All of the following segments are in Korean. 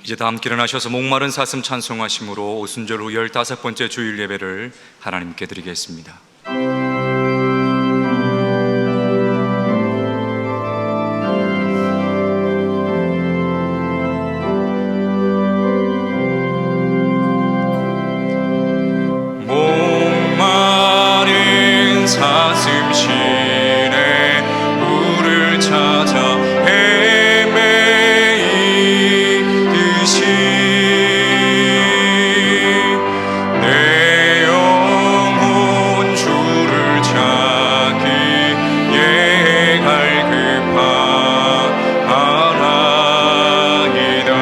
이제 다 함께 일어나셔서 목마른 사슴 찬송하심으로 오순절 후 15번째 주일 예배를 하나님께 드리겠습니다. 목마른 사슴 시내 물을 찾아 내 영혼 주를 찾기에 갈급하나이다.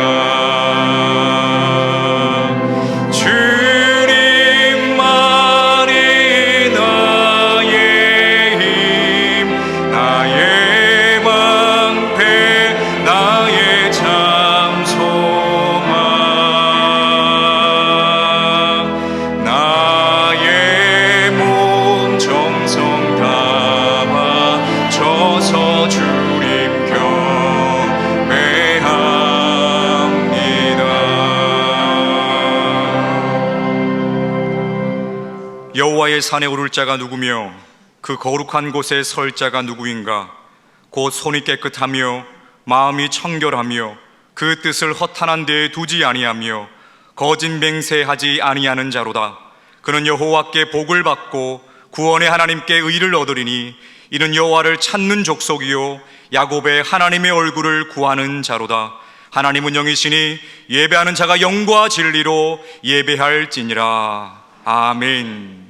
주님만이 나의 힘, 나의 방패, 나의 참 소망, 나의 몸 정성 다 바쳐서 주님 경배합니다. 여호와의 산에 오를 자가 누구며 그 거룩한 곳에 설 자가 누구인가? 곧 손이 깨끗하며 마음이 청결하며 그 뜻을 허탄한 데에 두지 아니하며 거짓 맹세하지 아니하는 자로다. 그는 여호와께 복을 받고 구원의 하나님께 의를 얻으리니 이는 여호와를 찾는 족속이요 야곱의 하나님의 얼굴을 구하는 자로다. 하나님은 영이시니 예배하는 자가 영과 진리로 예배할지니라. 아멘.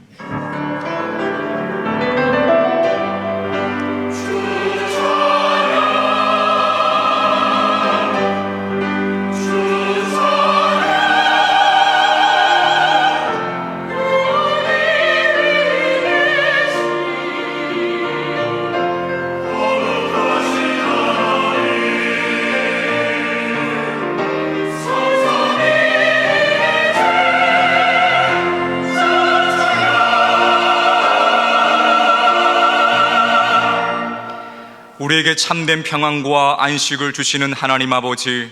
우리에게 참된 평안과 안식을 주시는 하나님 아버지,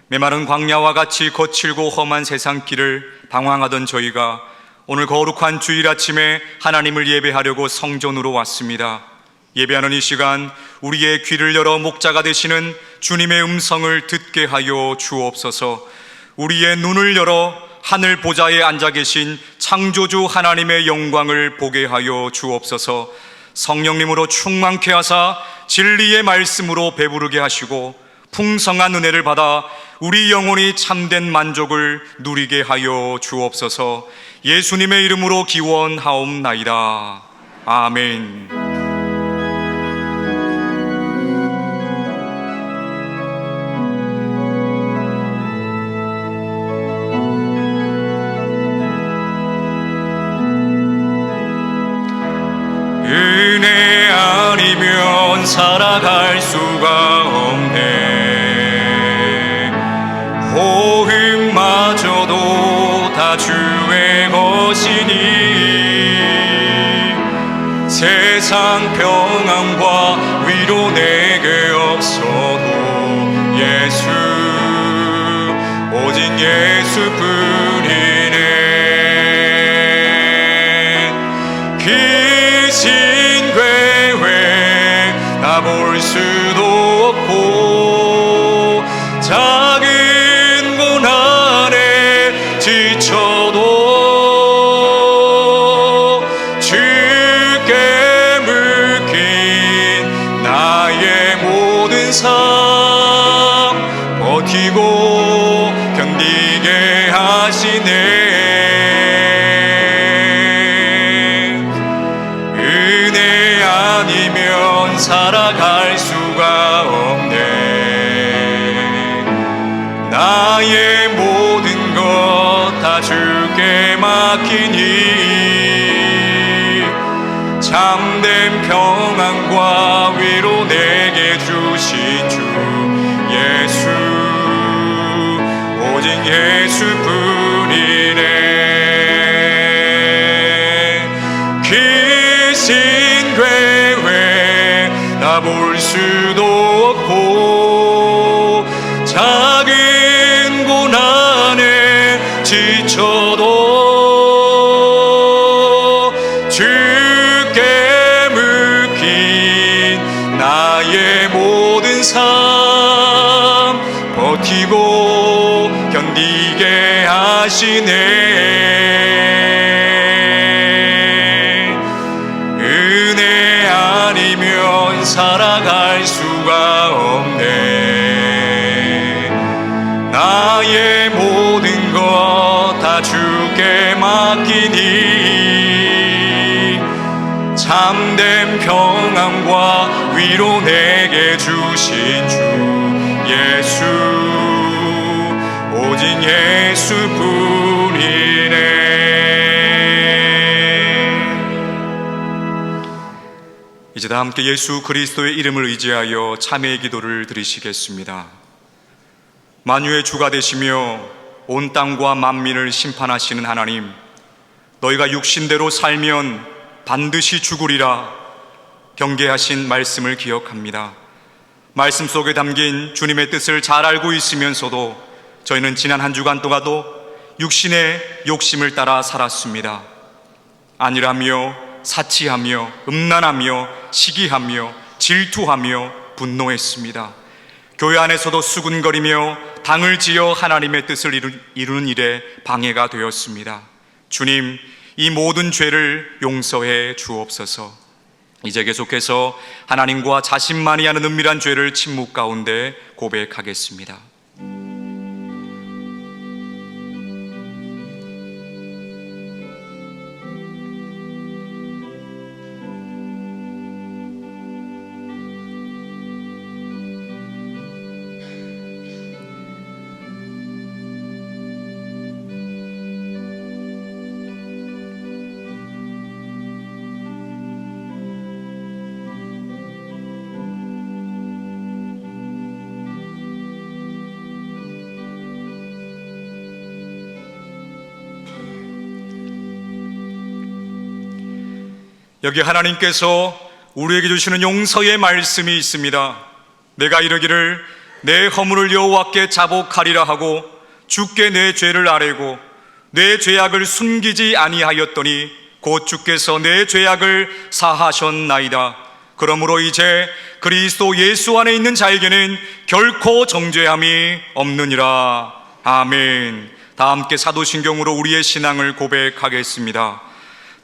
메마른 광야와 같이 거칠고 험한 세상 길을 방황하던 저희가 오늘 거룩한 주일 아침에 하나님을 예배하려고 성전으로 왔습니다. 예배하는 이 시간 우리의 귀를 열어 목자가 되시는 주님의 음성을 듣게 하여 주옵소서. 우리의 눈을 열어 하늘 보좌에 앉아 계신 창조주 하나님의 영광을 보게 하여 주옵소서. 성령님으로 충만케 하사 진리의 말씀으로 배부르게 하시고 풍성한 은혜를 받아 우리 영혼이 참된 만족을 누리게 하여 주옵소서. 예수님의 이름으로 기원하옵나이다. 아멘. 은혜 아니면 살아갈 수가 없네. 호흡마저도 다 주의 것이니 세상 평안과 위로 내게 없어도 예수, 오직 예수뿐이네. 신괴회 나 볼 수도 없고 작은 문 안에 지쳐도 주께 묶인 나의 모든 삶 버티고 견디게 하시네. 살아갈 수가 없네. 나의 모든 것 다 주께 맡기니 참된 평안과 위로 내게 주신 주 예수, 오직 예수뿐이네. 귀신괴회 나 볼 수도 없고 작은 고난 주시네. 은혜 아니면 살아갈 수가 없네. 나의 모든 것 다 주께 맡기니 참된 평안과 위로 내게 주신 주 예수, 오직 예수뿐이네. 이제 다 함께 예수 그리스도의 이름을 의지하여 참회의 기도를 드리시겠습니다. 만유의 주가 되시며 온 땅과 만민을 심판하시는 하나님, 너희가 육신대로 살면 반드시 죽으리라 경계하신 말씀을 기억합니다. 말씀 속에 담긴 주님의 뜻을 잘 알고 있으면서도 저희는 지난 한 주간 동안도 육신의 욕심을 따라 살았습니다. 안일하며 사치하며 음란하며 시기하며 질투하며 분노했습니다. 교회 안에서도 수군거리며 당을 지어 하나님의 뜻을 이루는 일에 방해가 되었습니다. 주님, 이 모든 죄를 용서해 주옵소서. 이제 계속해서 하나님과 자신만이 아는 은밀한 죄를 침묵 가운데 고백하겠습니다. 여기 하나님께서 우리에게 주시는 용서의 말씀이 있습니다. 내가 이르기를 내 허물을 여호와께 자복하리라 하고 주께 내 죄를 아뢰고 내 죄악을 숨기지 아니하였더니 곧 주께서 내 죄악을 사하셨나이다. 그러므로 이제 그리스도 예수 안에 있는 자에게는 결코 정죄함이 없느니라. 아멘. 다 함께 사도신경으로 우리의 신앙을 고백하겠습니다.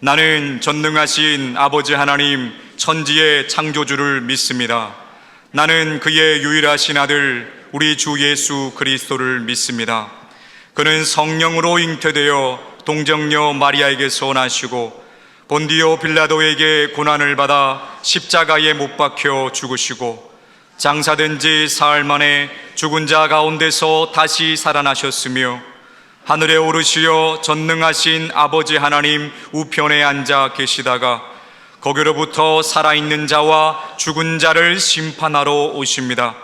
나는 전능하신 아버지 하나님 천지의 창조주를 믿습니다. 나는 그의 유일하신 아들 우리 주 예수 그리스도를 믿습니다. 그는 성령으로 잉태되어 동정녀 마리아에게서 나시고 본디오 빌라도에게 고난을 받아 십자가에 못 박혀 죽으시고 장사된 지 사흘 만에 죽은 자 가운데서 다시 살아나셨으며 하늘에 오르시어 전능하신 아버지 하나님 우편에 앉아 계시다가 거기로부터 살아있는 자와 죽은 자를 심판하러 오십니다.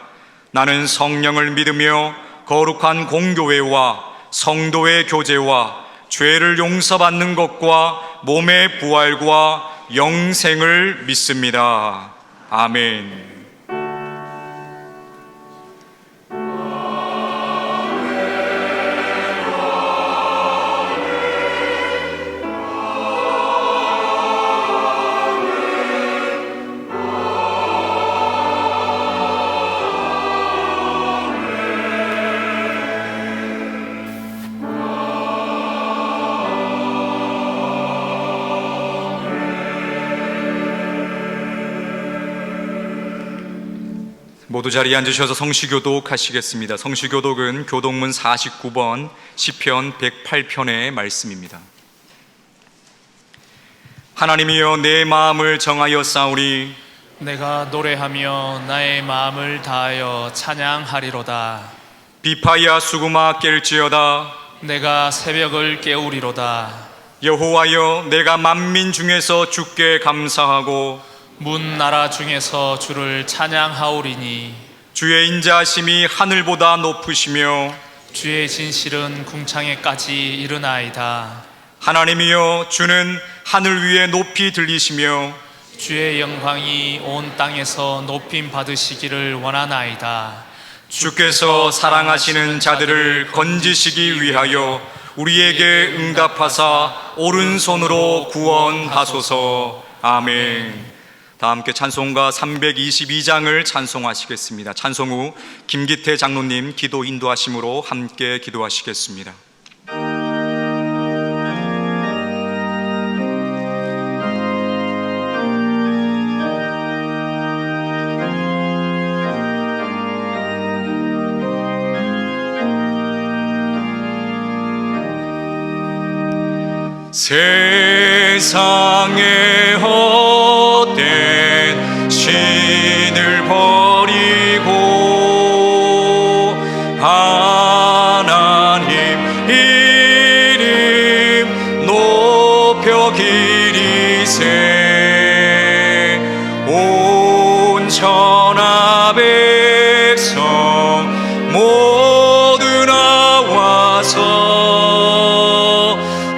나는 성령을 믿으며 거룩한 공교회와 성도의 교제와 죄를 용서받는 것과 몸의 부활과 영생을 믿습니다. 아멘. 모두 자리에 앉으셔서 성시교독 하시겠습니다. 성시교독은 교독문 49번 시편 108편의 말씀입니다. 하나님이여 내 마음을 정하여 싸우리. 내가 노래하며 나의 마음을 다하여 찬양하리로다. 비파야 수구마 깰지어다. 내가 새벽을 깨우리로다. 여호와여 내가 만민 중에서 주께 감사하고 문 나라 중에서 주를 찬양하오리니 주의 인자하심이 하늘보다 높으시며 주의 진실은 궁창에까지 이르나이다. 하나님이여 주는 하늘 위에 높이 들리시며 주의 영광이 온 땅에서 높임 받으시기를 원하나이다. 주께서 사랑하시는 자들을 건지시기 위하여 우리에게 응답하사 오른손으로 구원하소서. 아멘. 다 함께 찬송가 322장을 찬송하시겠습니다. 찬송 후 김기태 장로님 기도 인도하심으로 함께 기도하시겠습니다. 세상의 헛된 신을 버리고 하나님 이름 높여 기리세 온 천하 백성 모두 나와서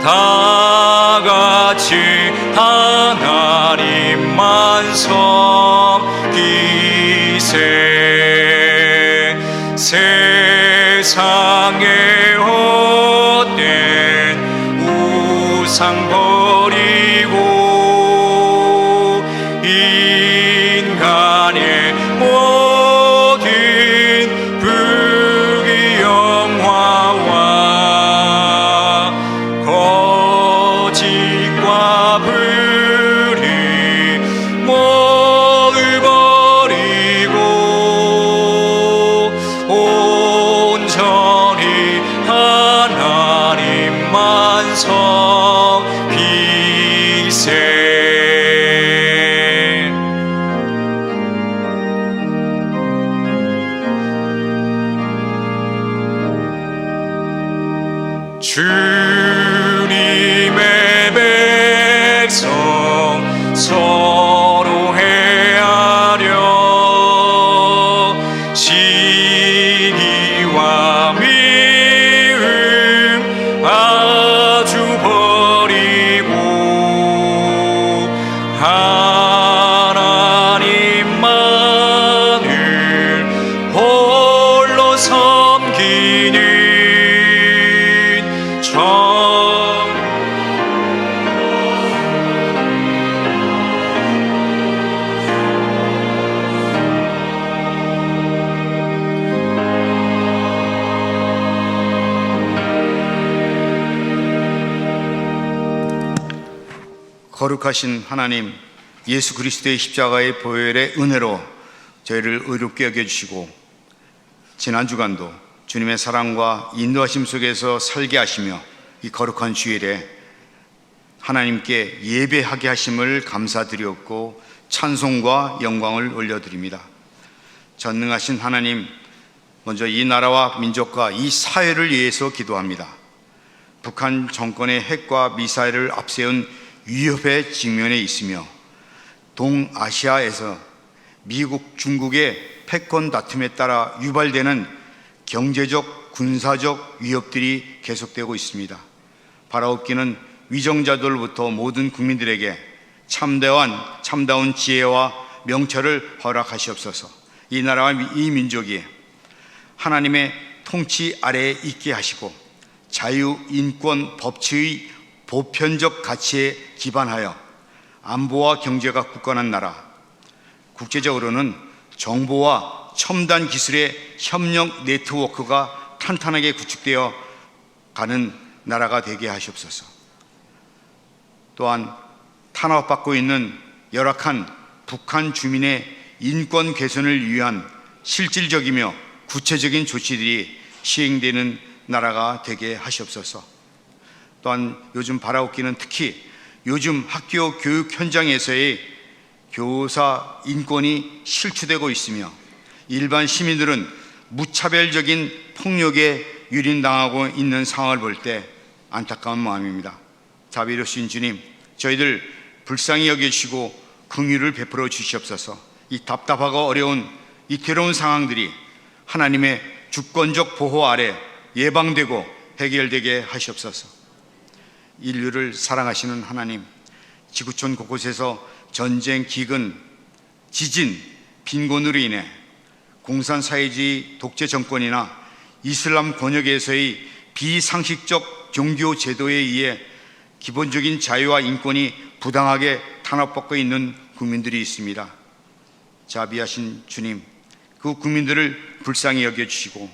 다 같이 하나님만 섬기세 세상의 헛된 우상 버리고 인간의 모든 부귀영화와 거짓과 불의 모두 버리고 온전히 하나님만 섬기세 주님의 백성 서로 헤아려 시기와 미움 아주 버리고 하나님만을 홀로 섬기는 거룩하신 하나님, 예수 그리스도의 십자가의 보혈의 은혜로 저희를 의롭게 여겨주시고 지난 주간도 주님의 사랑과 인도하심 속에서 살게 하시며 이 거룩한 주일에 하나님께 예배하게 하심을 감사드렸고 찬송과 영광을 올려드립니다. 전능하신 하나님, 먼저 이 나라와 민족과 이 사회를 위해서 기도합니다. 북한 정권의 핵과 미사일을 앞세운 위협에 직면해 있으며 동아시아에서 미국, 중국의 패권 다툼에 따라 유발되는 경제적, 군사적 위협들이 계속되고 있습니다. 바라옵기는 위정자들로부터 모든 국민들에게 참다운 지혜와 명철을 허락하시옵소서. 이 나라와 이 민족이 하나님의 통치 아래에 있게 하시고 자유, 인권, 법치의 보편적 가치에 기반하여 안보와 경제가 굳건한 나라, 국제적으로는 정보와 첨단 기술의 협력 네트워크가 탄탄하게 구축되어 가는 나라가 되게 하시옵소서. 또한 탄압받고 있는 열악한 북한 주민의 인권 개선을 위한 실질적이며 구체적인 조치들이 시행되는 나라가 되게 하시옵소서. 또한 요즘 바라옵기는 특히 요즘 학교 교육 현장에서의 교사 인권이 실추되고 있으며 일반 시민들은 무차별적인 폭력에 유린당하고 있는 상황을 볼 때 안타까운 마음입니다. 자비로우신 주님, 저희들 불쌍히 여겨주시고 긍휼을 베풀어 주시옵소서. 이 답답하고 어려운 이 괴로운 상황들이 하나님의 주권적 보호 아래 예방되고 해결되게 하시옵소서. 인류를 사랑하시는 하나님, 지구촌 곳곳에서 전쟁, 기근, 지진, 빈곤으로 인해 공산사회주의 독재 정권이나 이슬람 권역에서의 비상식적 종교 제도에 의해 기본적인 자유와 인권이 부당하게 탄압받고 있는 국민들이 있습니다. 자비하신 주님, 그 국민들을 불쌍히 여겨주시고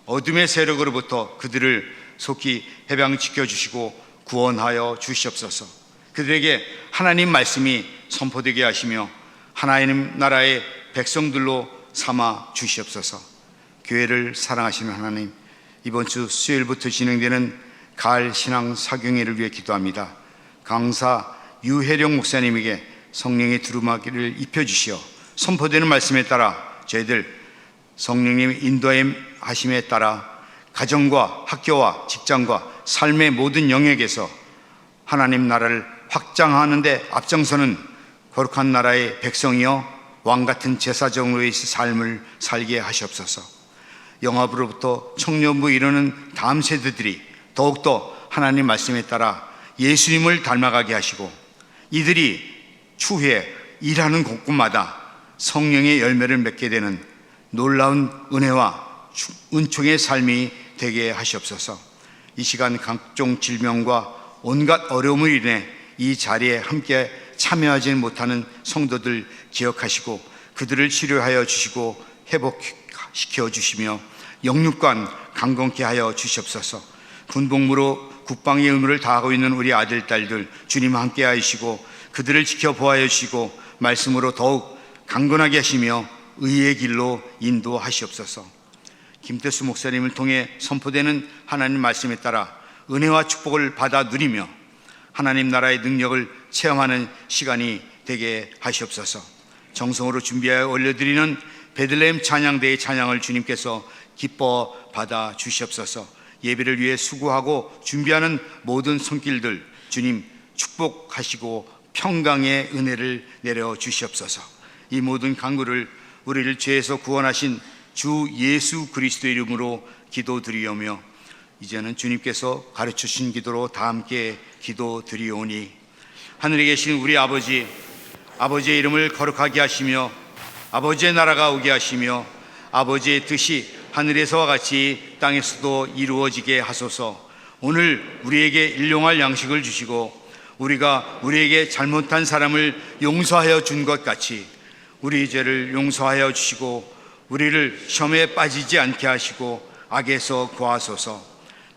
어둠의 세력으로부터 그들을 속히 해방시켜 주시고 구원하여 주시옵소서. 그들에게 하나님 말씀이 선포되게 하시며 하나님 나라의 백성들로 삼아 주시옵소서. 교회를 사랑하시는 하나님, 이번 주 수요일부터 진행되는 가을 신앙 사경회를 위해 기도합니다. 강사 유혜령 목사님에게 성령의 두루마기를 입혀주시어 선포되는 말씀에 따라 저희들 성령님의 인도하심에 따라 가정과 학교와 직장과 삶의 모든 영역에서 하나님 나라를 확장하는 데 앞장서는 거룩한 나라의 백성이여 왕같은 제사장으로의 삶을 살게 하시옵소서. 영아부로부터 청년부 이르는 다음 세대들이 더욱더 하나님 말씀에 따라 예수님을 닮아가게 하시고 이들이 추후에 일하는 곳곳마다 성령의 열매를 맺게 되는 놀라운 은혜와 은총의 삶이 되게 하시옵소서. 이 시간 각종 질병과 온갖 어려움을 인해 이 자리에 함께 참여하지 못하는 성도들 기억하시고 그들을 치료하여 주시고 회복시켜 주시며 영육간 강건케 하여 주시옵소서. 군복무로 국방의 의무를 다하고 있는 우리 아들, 딸들 주님 함께 하시고 그들을 지켜보아여 주시고 말씀으로 더욱 강건하게 하시며 의의 길로 인도하시옵소서. 김태수 목사님을 통해 선포되는 하나님 말씀에 따라 은혜와 축복을 받아 누리며 하나님 나라의 능력을 체험하는 시간이 되게 하시옵소서. 정성으로 준비하여 올려드리는 베들레헴 찬양대의 찬양을 주님께서 기뻐 받아 주시옵소서. 예배를 위해 수고하고 준비하는 모든 손길들 주님 축복하시고 평강의 은혜를 내려 주시옵소서. 이 모든 간구를 우리를 죄에서 구원하신 주 예수 그리스도의 이름으로 기도드리오며 이제는 주님께서 가르쳐 주신 기도로 다 함께 기도드리오니 하늘에 계신 우리 아버지, 아버지의 이름을 거룩하게 하시며 아버지의 나라가 오게 하시며 아버지의 뜻이 하늘에서와 같이 땅에서도 이루어지게 하소서. 오늘 우리에게 일용할 양식을 주시고 우리가 우리에게 잘못한 사람을 용서하여 준 것 같이 우리 죄를 용서하여 주시고 우리를 시험에 빠지지 않게 하시고 악에서 구하소서.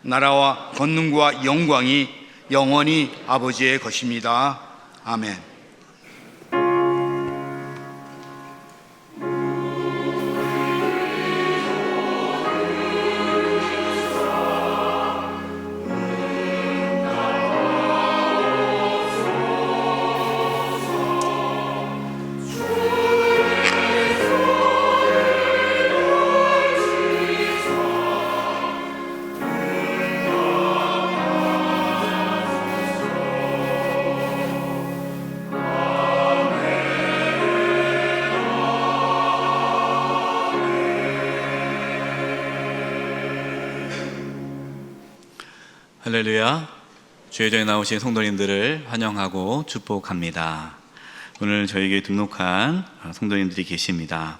나라와 권능과 영광이 영원히 아버지의 것입니다. 아멘. 할렐루야. 주의전에 나오신 성도님들을 환영하고 축복합니다. 오늘 저에게 등록한 성도님들이 계십니다.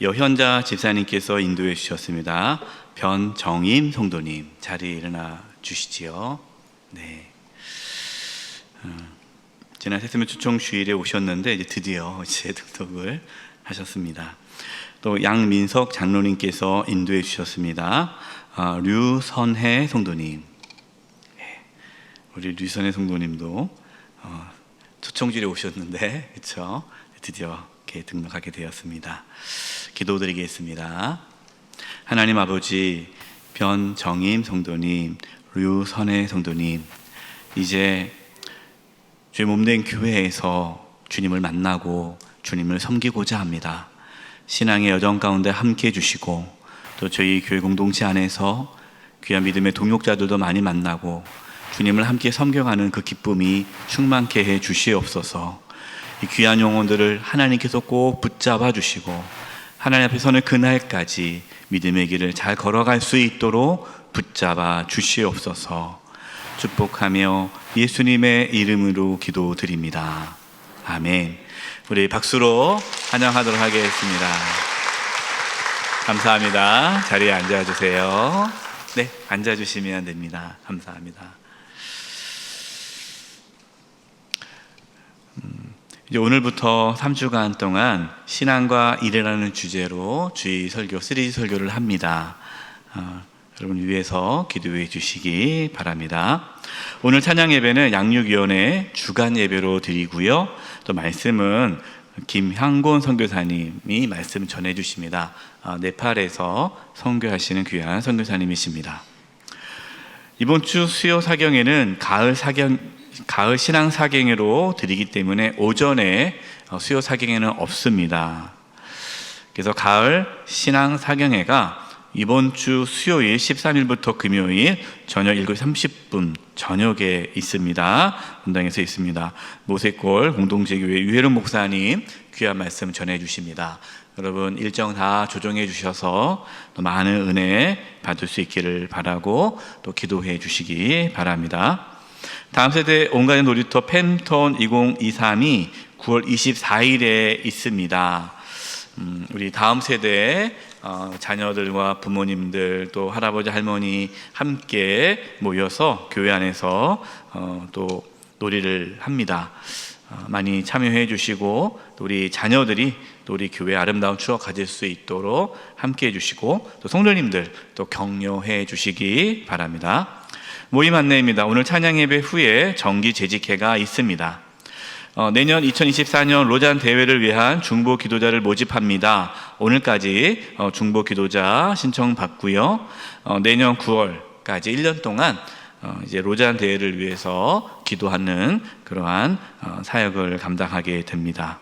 여현자 집사님께서 인도해 주셨습니다. 변정임 성도님 자리에 일어나 주시지요. 네. 지난 세스면 초청 주일에 오셨는데 이제 드디어 제 등록을 하셨습니다. 또 양민석 장로님께서 인도해 주셨습니다. 류선혜 성도님. 우리 류선혜 성도님도 초청주일에 오셨는데 그렇죠? 드디어 이렇게 등록하게 되었습니다. 기도드리겠습니다. 하나님 아버지, 변정임 성도님, 류선혜 성도님, 이제 주의 몸된 교회에서 주님을 만나고 주님을 섬기고자 합니다. 신앙의 여정 가운데 함께해 주시고 또 저희 교회 공동체 안에서 귀한 믿음의 동역자들도 많이 만나고 주님을 함께 섬겨가는 그 기쁨이 충만케 해 주시옵소서. 이 귀한 영혼들을 하나님께서 꼭 붙잡아 주시고 하나님 앞에 서는 그날까지 믿음의 길을 잘 걸어갈 수 있도록 붙잡아 주시옵소서. 축복하며 예수님의 이름으로 기도드립니다. 아멘. 우리 박수로 환영하도록 하겠습니다. 감사합니다. 자리에 앉아주세요. 네, 앉아주시면 됩니다. 감사합니다. 이제 오늘부터 3주간 동안 신앙과 일이라는 주제로 주의 설교, 시리즈 설교를 합니다. 여러분 위해서 기도해 주시기 바랍니다. 오늘 찬양 예배는 양육위원회 주간 예배로 드리고요. 또 말씀은 김향곤 선교사님이 말씀 전해 주십니다. 네팔에서 선교하시는 귀한 선교사님이십니다. 이번 주 수요 사경에는 가을 신앙 사경회로 드리기 때문에 오전에 수요 사경회는 없습니다. 그래서 가을 신앙 사경회가 이번 주 수요일 13일부터 금요일 저녁 7시 30분 저녁에 있습니다. 본당에서 있습니다. 모세골 공동체교회 유혜룡 목사님 귀한 말씀 전해 주십니다. 여러분 일정 다 조정해 주셔서 또 많은 은혜 받을 수 있기를 바라고 또 기도해 주시기 바랍니다. 다음 세대 온가족 놀이터 팬톤 2023이 9월 24일에 있습니다. 우리 다음 세대 자녀들과 부모님들 또 할아버지 할머니 함께 모여서 교회 안에서 또 놀이를 합니다. 많이 참여해 주시고 또 우리 자녀들이 또 우리 교회 아름다운 추억 가질 수 있도록 함께 해 주시고 또 성도님들 또 격려해 주시기 바랍니다. 모임 안내입니다. 오늘 찬양 예배 후에 정기 재직회가 있습니다. 내년 2024년 로잔 대회를 위한 중보 기도자를 모집합니다. 오늘까지 중보 기도자 신청 받고요. 내년 9월까지 1년 동안 이제 로잔 대회를 위해서 기도하는 그러한 사역을 감당하게 됩니다.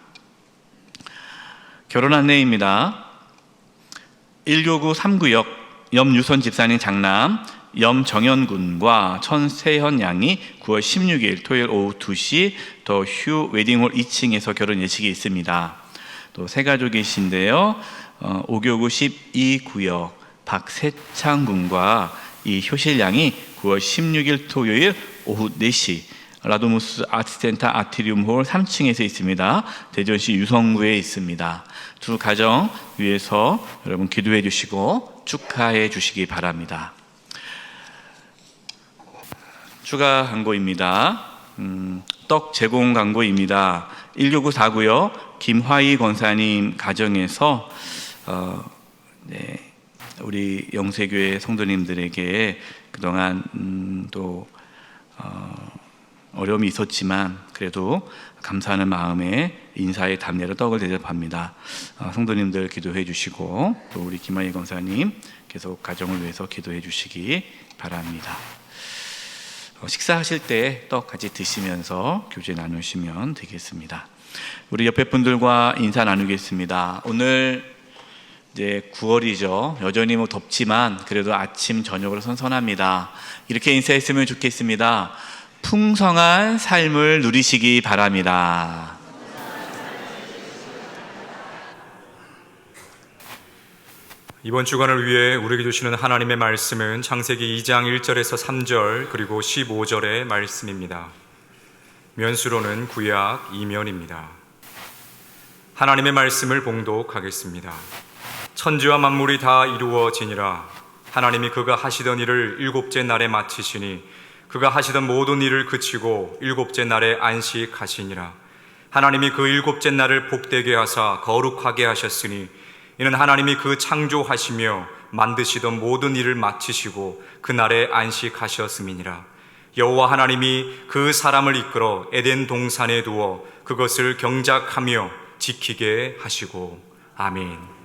결혼 안내입니다. 1교구 3구역 염유선 집사님 장남 염정현 군과 천세현 양이 9월 16일 토요일 오후 2시 더 휴 웨딩홀 2층에서 결혼 예식이 있습니다. 또 세 가족이신데요. 5교구 12구역 박세창 군과 이 효실 양이 9월 16일 토요일 오후 4시 라도무스 아트센터 아트리움 홀 3층에서 있습니다. 대전시 유성구에 있습니다. 두 가정 위해서 여러분 기도해 주시고 축하해 주시기 바랍니다. 추가 광고입니다. 떡 제공 광고입니다. 1교구 4구역 김화희 권사님 가정에서 우리 영세교회 성도님들에게 그동안 또 어려움이 있었지만 그래도 감사하는 마음에 인사의 답례로 떡을 대접합니다. 성도님들 기도해 주시고 또 우리 김하희 권사님 계속 가정을 위해서 기도해 주시기 바랍니다. 식사하실 때 떡 같이 드시면서 교제 나누시면 되겠습니다. 우리 옆에 분들과 인사 나누겠습니다. 오늘 이제 9월이죠. 여전히 덥지만 그래도 아침 저녁으로 선선합니다. 이렇게 인사했으면 좋겠습니다. 풍성한 삶을 누리시기 바랍니다. 이번 주간을 위해 우리에게 주시는 하나님의 말씀은 창세기 2장 1절에서 3절 그리고 15절의 말씀입니다. 면수로는 구약 2면입니다. 하나님의 말씀을 봉독하겠습니다. 천지와 만물이 다 이루어지니라. 하나님이 그가 하시던 일을 일곱째 날에 마치시니 그가 하시던 모든 일을 그치고 일곱째 날에 안식하시니라. 하나님이 그 일곱째 날을 복되게 하사 거룩하게 하셨으니 이는 하나님이 그 창조하시며 만드시던 모든 일을 마치시고 그 날에 안식하셨음이니라. 여호와 하나님이 그 사람을 이끌어 에덴 동산에 두어 그것을 경작하며 지키게 하시고. 아멘.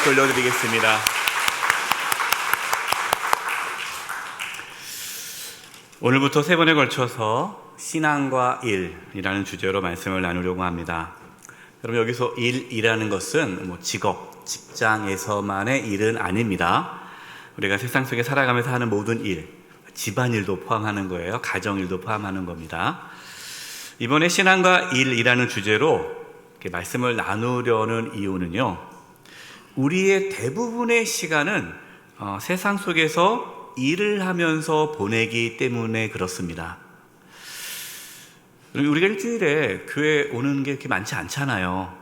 박수 올려드리겠습니다. 오늘부터 세 번에 걸쳐서 신앙과 일이라는 주제로 말씀을 나누려고 합니다. 여러분, 여기서 일이라는 것은 뭐 직업, 직장에서만의 일은 아닙니다. 우리가 세상 속에 살아가면서 하는 모든 일, 집안일도 포함하는 거예요. 가정일도 포함하는 겁니다. 이번에 신앙과 일이라는 주제로 이렇게 말씀을 나누려는 이유는요, 우리의 대부분의 시간은 세상 속에서 일을 하면서 보내기 때문에 그렇습니다. 우리가 일주일에 교회 오는 게 그렇게 많지 않잖아요.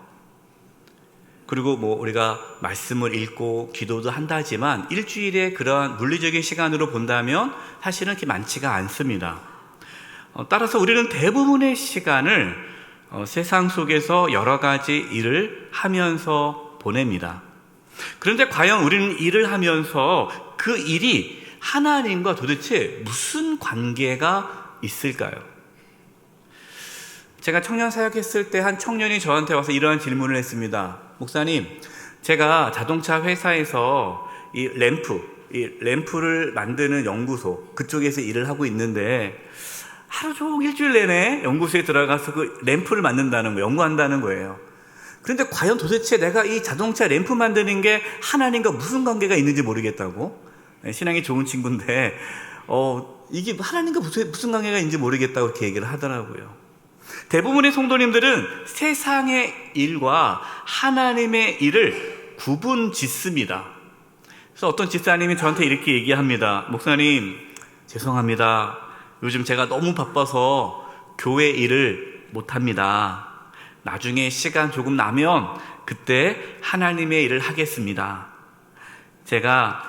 그리고 뭐 우리가 말씀을 읽고 기도도 한다지만 일주일에 그러한 물리적인 시간으로 본다면 사실은 그렇게 많지가 않습니다. 따라서 우리는 대부분의 시간을 세상 속에서 여러 가지 일을 하면서 보냅니다. 그런데 과연 우리는 일을 하면서 그 일이 하나님과 도대체 무슨 관계가 있을까요? 제가 청년 사역했을 때 한 청년이 저한테 와서 이러한 질문을 했습니다. 목사님, 제가 자동차 회사에서 이 램프를 만드는 연구소, 그쪽에서 일을 하고 있는데 하루 종일 일주일 내내 연구소에 들어가서 그 램프를 만든다는 거, 연구한다는 거예요. 그런데 과연 도대체 내가 이 자동차 램프 만드는 게 하나님과 무슨 관계가 있는지 모르겠다고? 신앙이 좋은 친구인데 이게 하나님과 무슨 관계가 있는지 모르겠다고 그렇게 얘기를 하더라고요. 대부분의 성도님들은 세상의 일과 하나님의 일을 구분 짓습니다. 그래서 어떤 집사님이 저한테 이렇게 얘기합니다. 목사님, 죄송합니다. 요즘 제가 너무 바빠서 교회 일을 못합니다. 나중에 시간 조금 나면 그때 하나님의 일을 하겠습니다. 제가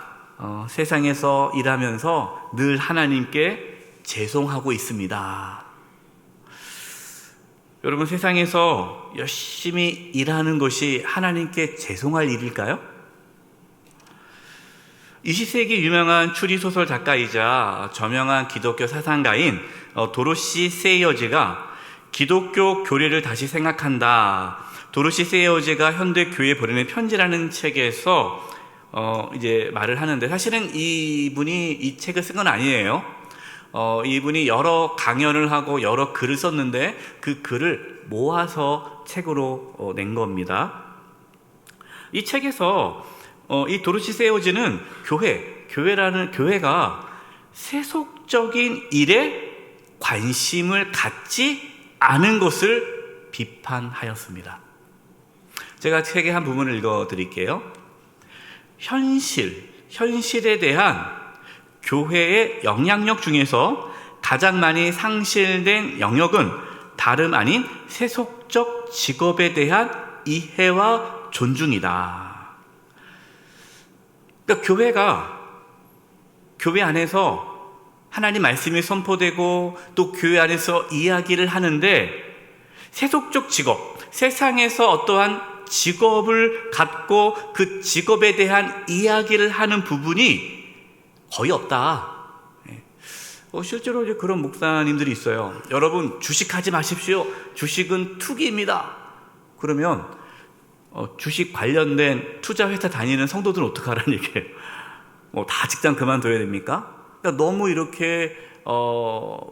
세상에서 일하면서 늘 하나님께 죄송하고 있습니다. 여러분, 세상에서 열심히 일하는 것이 하나님께 죄송할 일일까요? 20세기 유명한 추리소설 작가이자 저명한 기독교 사상가인 도로시 세이어즈가 기독교 교리를 다시 생각한다, 도로시 세이어즈가 현대 교회에 보내는 편지라는 책에서 이제 말을 하는데, 사실은 이분이 이 책을 쓴 건 아니에요. 이분이 여러 강연을 하고 여러 글을 썼는데 그 글을 모아서 책으로 낸 겁니다. 이 책에서 이 도로시 세이어즈는 교회가 세속적인 일에 관심을 갖지 않은 것을 비판하였습니다. 제가 책의 한 부분을 읽어드릴게요. 현실에 대한 교회의 영향력 중에서 가장 많이 상실된 영역은 다름 아닌 세속적 직업에 대한 이해와 존중이다. 그러니까 교회 안에서 하나님 말씀이 선포되고 또 교회 안에서 이야기를 하는데 세속적 직업, 세상에서 어떠한 직업을 갖고 그 직업에 대한 이야기를 하는 부분이 거의 없다. 실제로 이제 그런 목사님들이 있어요. 여러분, 주식하지 마십시오. 주식은 투기입니다. 그러면 주식 관련된 투자 회사 다니는 성도들은 어떡하라는 얘기예요. 다 직장 그만둬야 됩니까? 그러니까 너무 이렇게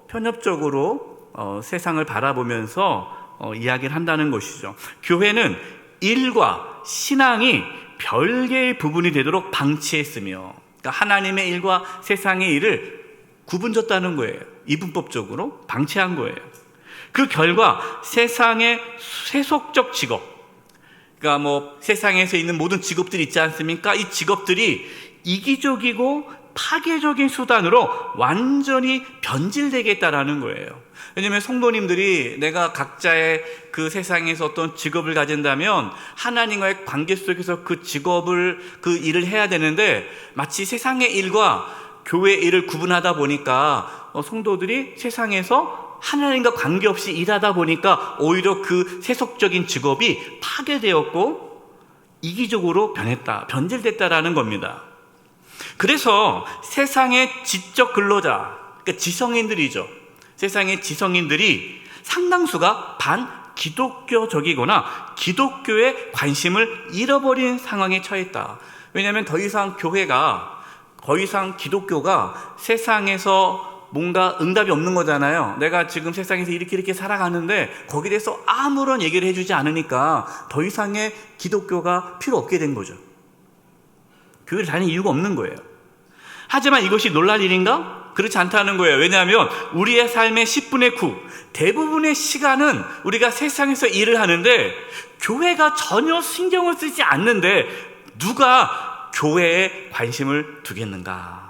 편협적으로 세상을 바라보면서 이야기를 한다는 것이죠. 교회는 일과 신앙이 별개의 부분이 되도록 방치했으며, 그러니까 하나님의 일과 세상의 일을 구분졌다는 거예요. 이분법적으로 방치한 거예요. 그 결과 세상의 세속적 직업, 그러니까 뭐 세상에서 있는 모든 직업들이 있지 않습니까? 이 직업들이 이기적이고 파괴적인 수단으로 완전히 변질되게 했다라는 거예요. 왜냐하면 성도님들이 내가 각자의 그 세상에서 어떤 직업을 가진다면 하나님과의 관계 속에서 그 직업을, 그 일을 해야 되는데 마치 세상의 일과 교회 일을 구분하다 보니까 성도들이 세상에서 하나님과 관계없이 일하다 보니까 오히려 그 세속적인 직업이 파괴되었고 이기적으로 변질됐다라는 겁니다. 그래서 세상의 지적 근로자, 그러니까 지성인들이죠. 세상의 지성인들이 상당수가 기독교적이거나 기독교에 관심을 잃어버린 상황에 처했다. 왜냐하면 더 이상 기독교가 세상에서 뭔가 응답이 없는 거잖아요. 내가 지금 세상에서 이렇게 살아가는데 거기에 대해서 아무런 얘기를 해주지 않으니까 더 이상의 기독교가 필요 없게 된 거죠. 교회를 다니는 이유가 없는 거예요. 하지만 이것이 놀랄 일인가? 그렇지 않다는 거예요. 왜냐하면 우리의 삶의 10분의 9, 대부분의 시간은 우리가 세상에서 일을 하는데 교회가 전혀 신경을 쓰지 않는데 누가 교회에 관심을 두겠는가?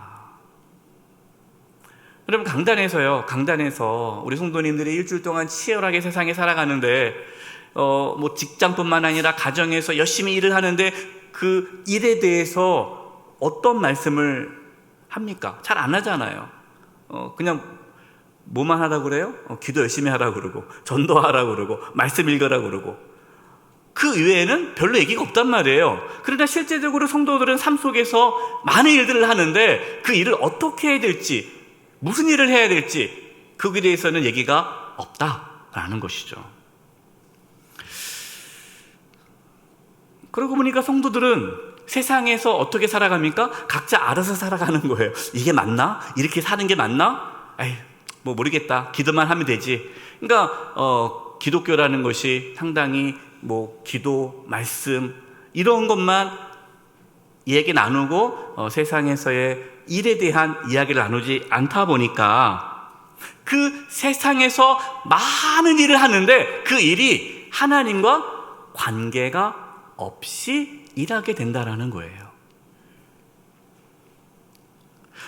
여러분, 강단에서 우리 성도님들이 일주일 동안 치열하게 세상에 살아가는데 뭐 직장뿐만 아니라 가정에서 열심히 일을 하는데 그 일에 대해서 어떤 말씀을 합니까? 잘 안 하잖아요. 그냥 뭐만 하라고 그래요? 기도 열심히 하라고 그러고 전도하라고 그러고 말씀 읽으라고 그러고 그 이외에는 별로 얘기가 없단 말이에요. 그러나 실제적으로 성도들은 삶 속에서 많은 일들을 하는데 그 일을 어떻게 해야 될지, 무슨 일을 해야 될지 거기에 대해서는 얘기가 없다라는 것이죠. 그러고 보니까 성도들은 세상에서 어떻게 살아갑니까? 각자 알아서 살아가는 거예요. 이게 맞나? 이렇게 사는 게 맞나? 에이, 뭐 모르겠다. 기도만 하면 되지. 그러니까 기독교라는 것이 상당히 뭐 기도, 말씀 이런 것만 이야기 나누고 세상에서의 일에 대한 이야기를 나누지 않다 보니까 그 세상에서 많은 일을 하는데 그 일이 하나님과 관계가 없이 일하게 된다라는 거예요.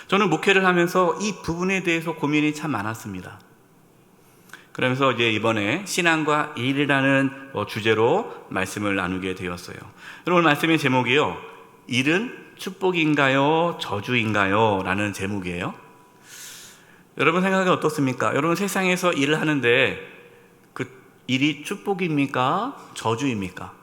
저는 목회를 하면서 이 부분에 대해서 고민이 참 많았습니다. 그러면서 이제 이번에 신앙과 일이라는 주제로 말씀을 나누게 되었어요. 오늘 말씀의 제목이요, 일은 축복인가요? 저주인가요? 라는 제목이에요. 여러분 생각이 어떻습니까? 여러분 세상에서 일을 하는데 그 일이 축복입니까? 저주입니까?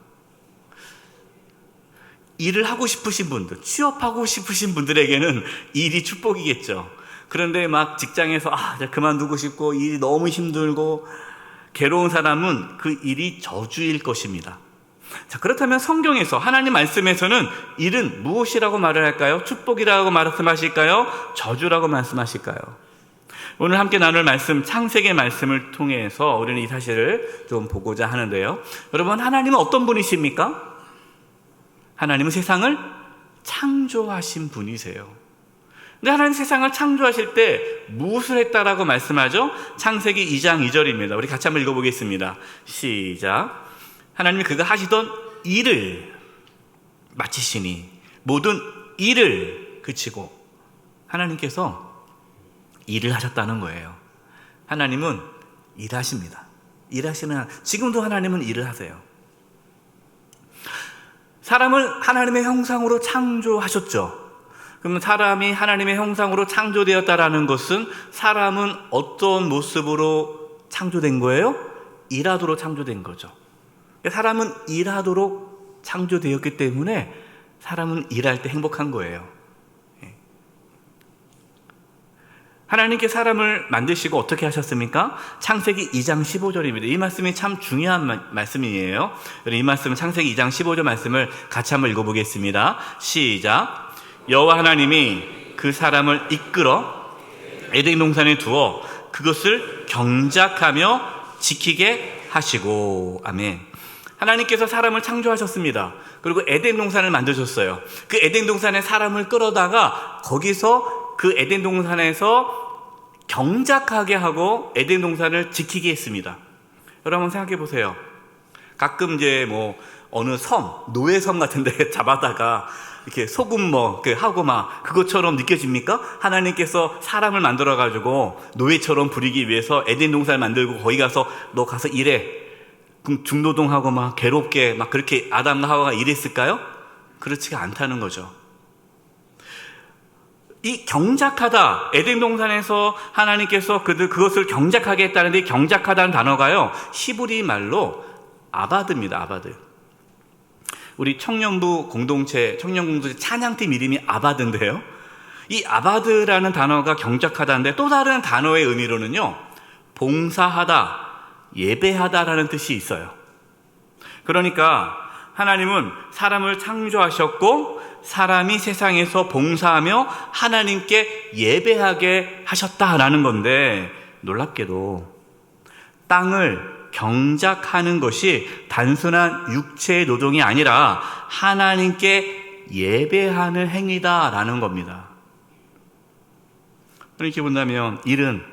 일을 하고 싶으신 분들, 취업하고 싶으신 분들에게는 일이 축복이겠죠. 그런데 막 직장에서 그만두고 싶고 일이 너무 힘들고 괴로운 사람은 그 일이 저주일 것입니다. 자, 그렇다면 성경에서 하나님 말씀에서는 일은 무엇이라고 말을 할까요? 축복이라고 말씀하실까요? 저주라고 말씀하실까요? 오늘 함께 나눌 말씀, 창세기 말씀을 통해서 우리는 이 사실을 좀 보고자 하는데요. 여러분, 하나님은 어떤 분이십니까? 하나님은 세상을 창조하신 분이세요. 근데 하나님 세상을 창조하실 때 무엇을 했다라고 말씀하죠? 창세기 2장 2절입니다. 우리 같이 한번 읽어보겠습니다. 시작. 하나님이 그가 하시던 일을 마치시니 모든 일을 그치고 하나님께서 일을 하셨다는 거예요. 하나님은 일하십니다. 지금도 하나님은 일을 하세요. 사람을 하나님의 형상으로 창조하셨죠. 그러면 사람이 하나님의 형상으로 창조되었다라는 것은 사람은 어떤 모습으로 창조된 거예요? 일하도록 창조된 거죠. 사람은 일하도록 창조되었기 때문에 사람은 일할 때 행복한 거예요. 하나님께 사람을 만드시고 어떻게 하셨습니까? 창세기 2장 15절입니다. 이 말씀이 참 중요한 말씀이에요. 이 말씀은 창세기 2장 15절 말씀을 같이 한번 읽어보겠습니다. 시작. 여호와 하나님이 그 사람을 이끌어 에덴 동산에 두어 그것을 경작하며 지키게 하시고. 아멘. 하나님께서 사람을 창조하셨습니다. 그리고 에덴 동산을 만드셨어요. 그 에덴 동산에 사람을 끌어다가 거기서 그 에덴 동산에서 경작하게 하고 에덴 동산을 지키게 했습니다. 여러분 한번 생각해 보세요. 가끔 이제 뭐 어느 섬, 노예섬 같은 데 잡아다가 이렇게 소금 하고 막 그것처럼 느껴집니까? 하나님께서 사람을 만들어 가지고 노예처럼 부리기 위해서 에덴 동산을 만들고 거기 가서 너 가서 일해. 그럼 중노동하고 막 괴롭게 막 그렇게 아담과 하와가 일했을까요? 그렇지가 않다는 거죠. 이 경작하다, 에덴 동산에서 하나님께서 그것을 경작하게 했다는데 경작하다는 단어가요, 히브리 말로 아바드입니다. 아바드. 우리 청년부 공동체 찬양팀 이름이 아바드인데요. 이 아바드라는 단어가 경작하다인데 또 다른 단어의 의미로는요, 봉사하다, 예배하다라는 뜻이 있어요. 그러니까 하나님은 사람을 창조하셨고 사람이 세상에서 봉사하며 하나님께 예배하게 하셨다라는 건데, 놀랍게도 땅을 경작하는 것이 단순한 육체의 노동이 아니라 하나님께 예배하는 행위다라는 겁니다. 이렇게 본다면 일은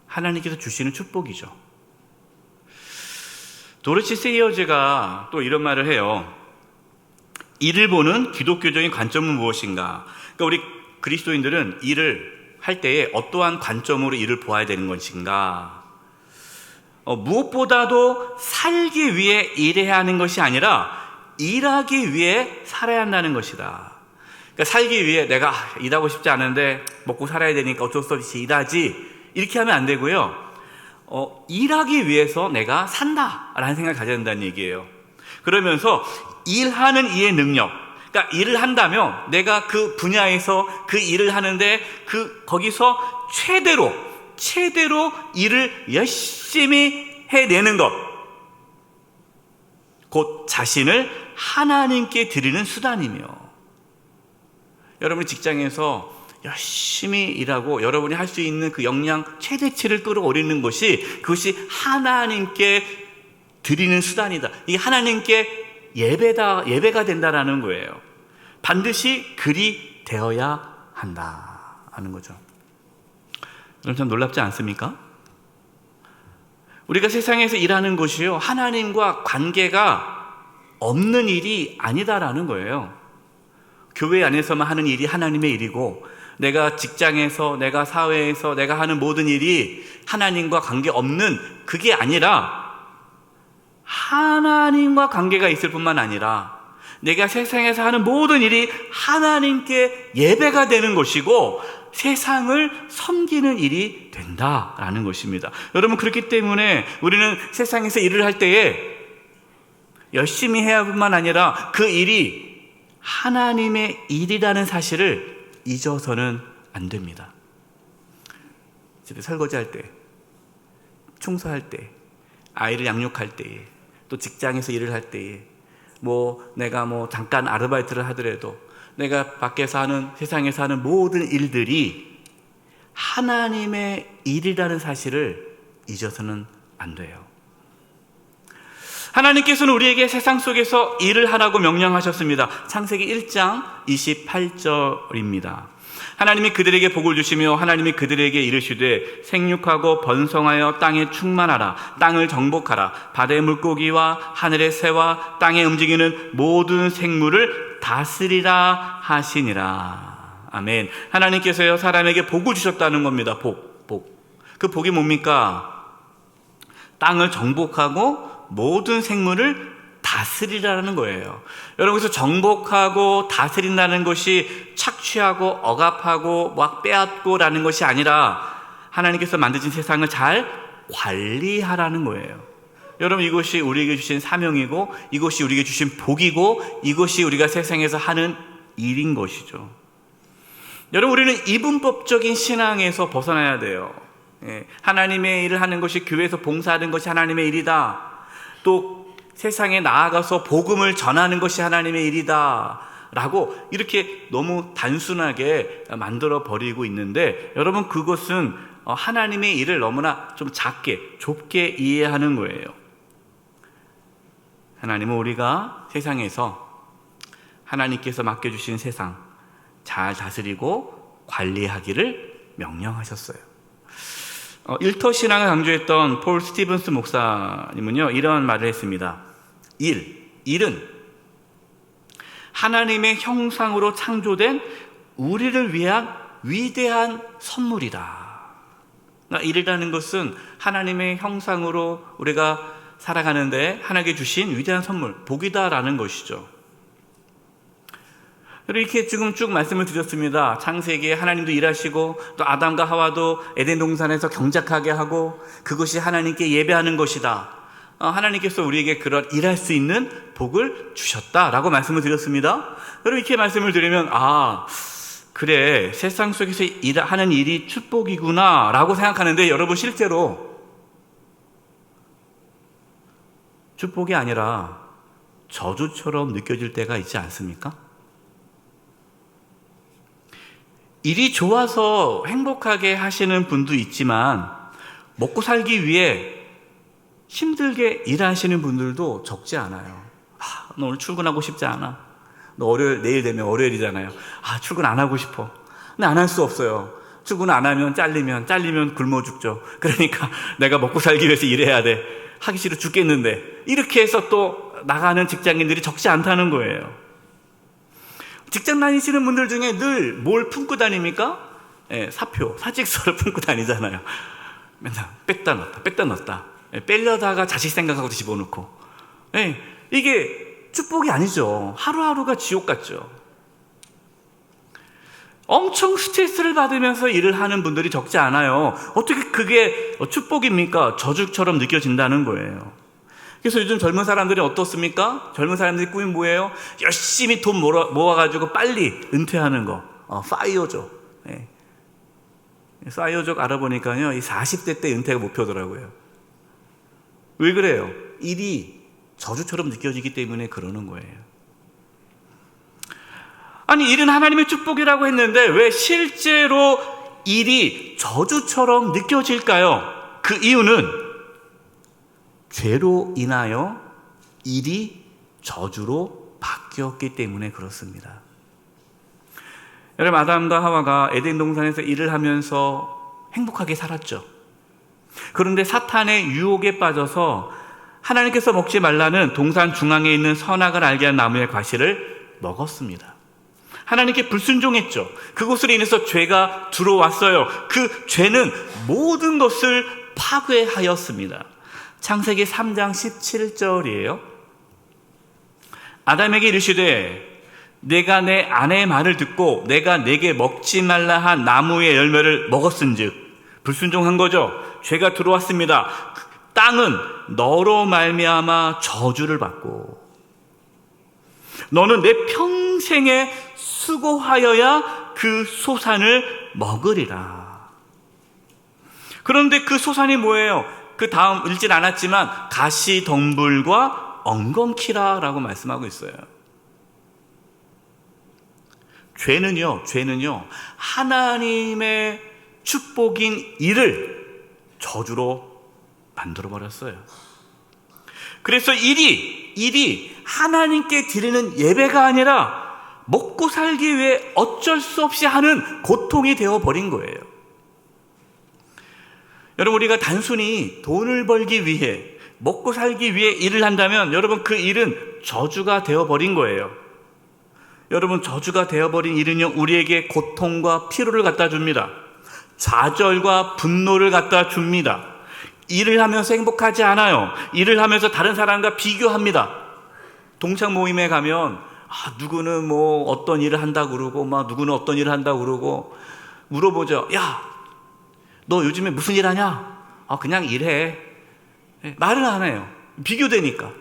하나님께서 주시는 축복이죠. 도르치 세이어즈가 또 이런 말을 해요. 일을 보는 기독교적인 관점은 무엇인가? 그러니까 우리 그리스도인들은 일을 할 때에 어떠한 관점으로 일을 보아야 되는 것인가? 무엇보다도 살기 위해 일해야 하는 것이 아니라 일하기 위해 살아야 한다는 것이다. 그러니까 살기 위해 내가 일하고 싶지 않은데 먹고 살아야 되니까 어쩔 수 없이 일하지, 이렇게 하면 안 되고요. 일하기 위해서 내가 산다라는 생각을 가져야 된다는 얘기예요. 그러면서 일하는 이의 능력, 그러니까 일을 한다면 내가 그 분야에서 그 일을 하는데 거기서 최대로 일을 열심히 해내는 것, 곧 자신을 하나님께 드리는 수단이며, 여러분이 직장에서 열심히 일하고 여러분이 할 수 있는 그 역량 최대치를 끌어올리는 것이, 그것이 하나님께 드리는 수단이다. 이게 하나님께 예배가 된다라는 거예요. 반드시 그리 되어야 한다 하는 거죠. 여러분, 참 놀랍지 않습니까? 우리가 세상에서 일하는 것이요, 하나님과 관계가 없는 일이 아니다라는 거예요. 교회 안에서만 하는 일이 하나님의 일이고, 내가 직장에서, 내가 사회에서 내가 하는 모든 일이 하나님과 관계 없는, 그게 아니라 하나님과 관계가 있을 뿐만 아니라 내가 세상에서 하는 모든 일이 하나님께 예배가 되는 것이고 세상을 섬기는 일이 된다라는 것입니다. 여러분, 그렇기 때문에 우리는 세상에서 일을 할 때에 열심히 해야 할 뿐만 아니라 그 일이 하나님의 일이라는 사실을 잊어서는 안 됩니다. 집에 설거지할 때, 청소할 때, 아이를 양육할 때에, 또 직장에서 일을 할 때에, 내가 잠깐 아르바이트를 하더라도 내가 밖에서 하는, 세상에서 하는 모든 일들이 하나님의 일이라는 사실을 잊어서는 안 돼요. 하나님께서는 우리에게 세상 속에서 일을 하라고 명령하셨습니다. 창세기 1장 28절입니다. 하나님이 그들에게 복을 주시며 하나님이 그들에게 이르시되 생육하고 번성하여 땅에 충만하라. 땅을 정복하라. 바다의 물고기와 하늘의 새와 땅에 움직이는 모든 생물을 다스리라 하시니라. 아멘. 하나님께서요, 사람에게 복을 주셨다는 겁니다. 복. 그 복이 뭡니까? 땅을 정복하고 모든 생물을 다스리라는 거예요. 여러분, 그래서 정복하고 다스린다는 것이 착취하고 억압하고 막 빼앗고라는 것이 아니라 하나님께서 만드신 세상을 잘 관리하라는 거예요. 여러분, 이것이 우리에게 주신 사명이고 이것이 우리에게 주신 복이고 이것이 우리가 세상에서 하는 일인 것이죠. 여러분, 우리는 이분법적인 신앙에서 벗어나야 돼요. 하나님의 일을 하는 것이, 교회에서 봉사하는 것이 하나님의 일이다. 또 세상에 나아가서 복음을 전하는 것이 하나님의 일이다 라고 이렇게 너무 단순하게 만들어 버리고 있는데, 여러분, 그것은 하나님의 일을 너무나 좀 좁게 이해하는 거예요. 하나님은 우리가 세상에서 하나님께서 맡겨주신 세상 잘 다스리고 관리하기를 명령하셨어요. 일터 신앙을 강조했던 폴 스티븐스 목사님은요, 이런 말을 했습니다. 일은 하나님의 형상으로 창조된 우리를 위한 위대한 선물이다. 일이라는 것은 하나님의 형상으로 우리가 살아가는데 하나님께 주신 위대한 선물, 복이다라는 것이죠. 이렇게 지금 쭉 말씀을 드렸습니다. 창세기에 하나님도 일하시고 또 아담과 하와도 에덴 동산에서 경작하게 하고 그것이 하나님께 예배하는 것이다. 하나님께서 우리에게 그런 일할 수 있는 복을 주셨다라고 말씀을 드렸습니다. 여러분, 이렇게 말씀을 드리면 그래, 세상 속에서 하는 일이 축복이구나 라고 생각하는데, 여러분, 실제로 축복이 아니라 저주처럼 느껴질 때가 있지 않습니까? 일이 좋아서 행복하게 하시는 분도 있지만 먹고 살기 위해 힘들게 일하시는 분들도 적지 않아요. 너 오늘 출근하고 싶지 않아. 너 내일 되면 월요일이잖아요. 출근 안 하고 싶어. 근데 안 할 수 없어요. 출근 안 하면 잘리면 굶어 죽죠. 그러니까 내가 먹고 살기 위해서 일해야 돼. 하기 싫어 죽겠는데. 이렇게 해서 또 나가는 직장인들이 적지 않다는 거예요. 직장 다니시는 분들 중에 늘 뭘 품고 다닙니까? 사표, 사직서를 품고 다니잖아요. 맨날 뺐다 넣었다. 빼려다가 자식 생각하고 집어넣고. 이게 축복이 아니죠. 하루하루가 지옥 같죠. 엄청 스트레스를 받으면서 일을 하는 분들이 적지 않아요. 어떻게 그게 축복입니까? 저주처럼 느껴진다는 거예요. 그래서 요즘 젊은 사람들이 어떻습니까? 젊은 사람들이 꿈이 뭐예요? 열심히 돈 모아가지고 빨리 은퇴하는 거. 파이어족. 파이어족 알아보니까요, 이 40대 때 은퇴가 목표더라고요. 왜 그래요? 일이 저주처럼 느껴지기 때문에 그러는 거예요. 아니, 일은 하나님의 축복이라고 했는데 왜 실제로 일이 저주처럼 느껴질까요? 그 이유는 죄로 인하여 일이 저주로 바뀌었기 때문에 그렇습니다. 여러분, 아담과 하와가 에덴 동산에서 일을 하면서 행복하게 살았죠. 그런데 사탄의 유혹에 빠져서 하나님께서 먹지 말라는 동산 중앙에 있는 선악을 알게 한 나무의 과실을 먹었습니다. 하나님께 불순종했죠. 그것으로 인해서 죄가 들어왔어요. 그 죄는 모든 것을 파괴하였습니다. 창세기 3장 17절이에요. 아담에게 이르시되 내가 내 아내의 말을 듣고 내가 내게 먹지 말라 한 나무의 열매를 먹었은즉, 불순종한 거죠. 죄가 들어왔습니다. 땅은 너로 말미암아 저주를 받고 너는 내 평생에 수고하여야 그 소산을 먹으리라. 그런데 그 소산이 뭐예요? 그 다음 읽진 않았지만 가시덤불과 엉겅퀴라라고 말씀하고 있어요. 죄는요 하나님의 축복인 일을 저주로 만들어버렸어요. 그래서 일이 하나님께 드리는 예배가 아니라 먹고 살기 위해 어쩔 수 없이 하는 고통이 되어버린 거예요. 여러분, 우리가 단순히 돈을 벌기 위해, 먹고 살기 위해 일을 한다면 여러분, 그 일은 저주가 되어버린 거예요. 여러분, 저주가 되어버린 일은요, 우리에게 고통과 피로를 갖다 줍니다. 좌절과 분노를 갖다 줍니다. 일을 하면서 행복하지 않아요. 일을 하면서 다른 사람과 비교합니다. 동창 모임에 가면 누구는 뭐 어떤 일을 한다고 그러고 누구는 어떤 일을 한다고 그러고 물어보죠. 야, 너 요즘에 무슨 일 하냐? 그냥 일해. 말을 안 해요. 비교되니까.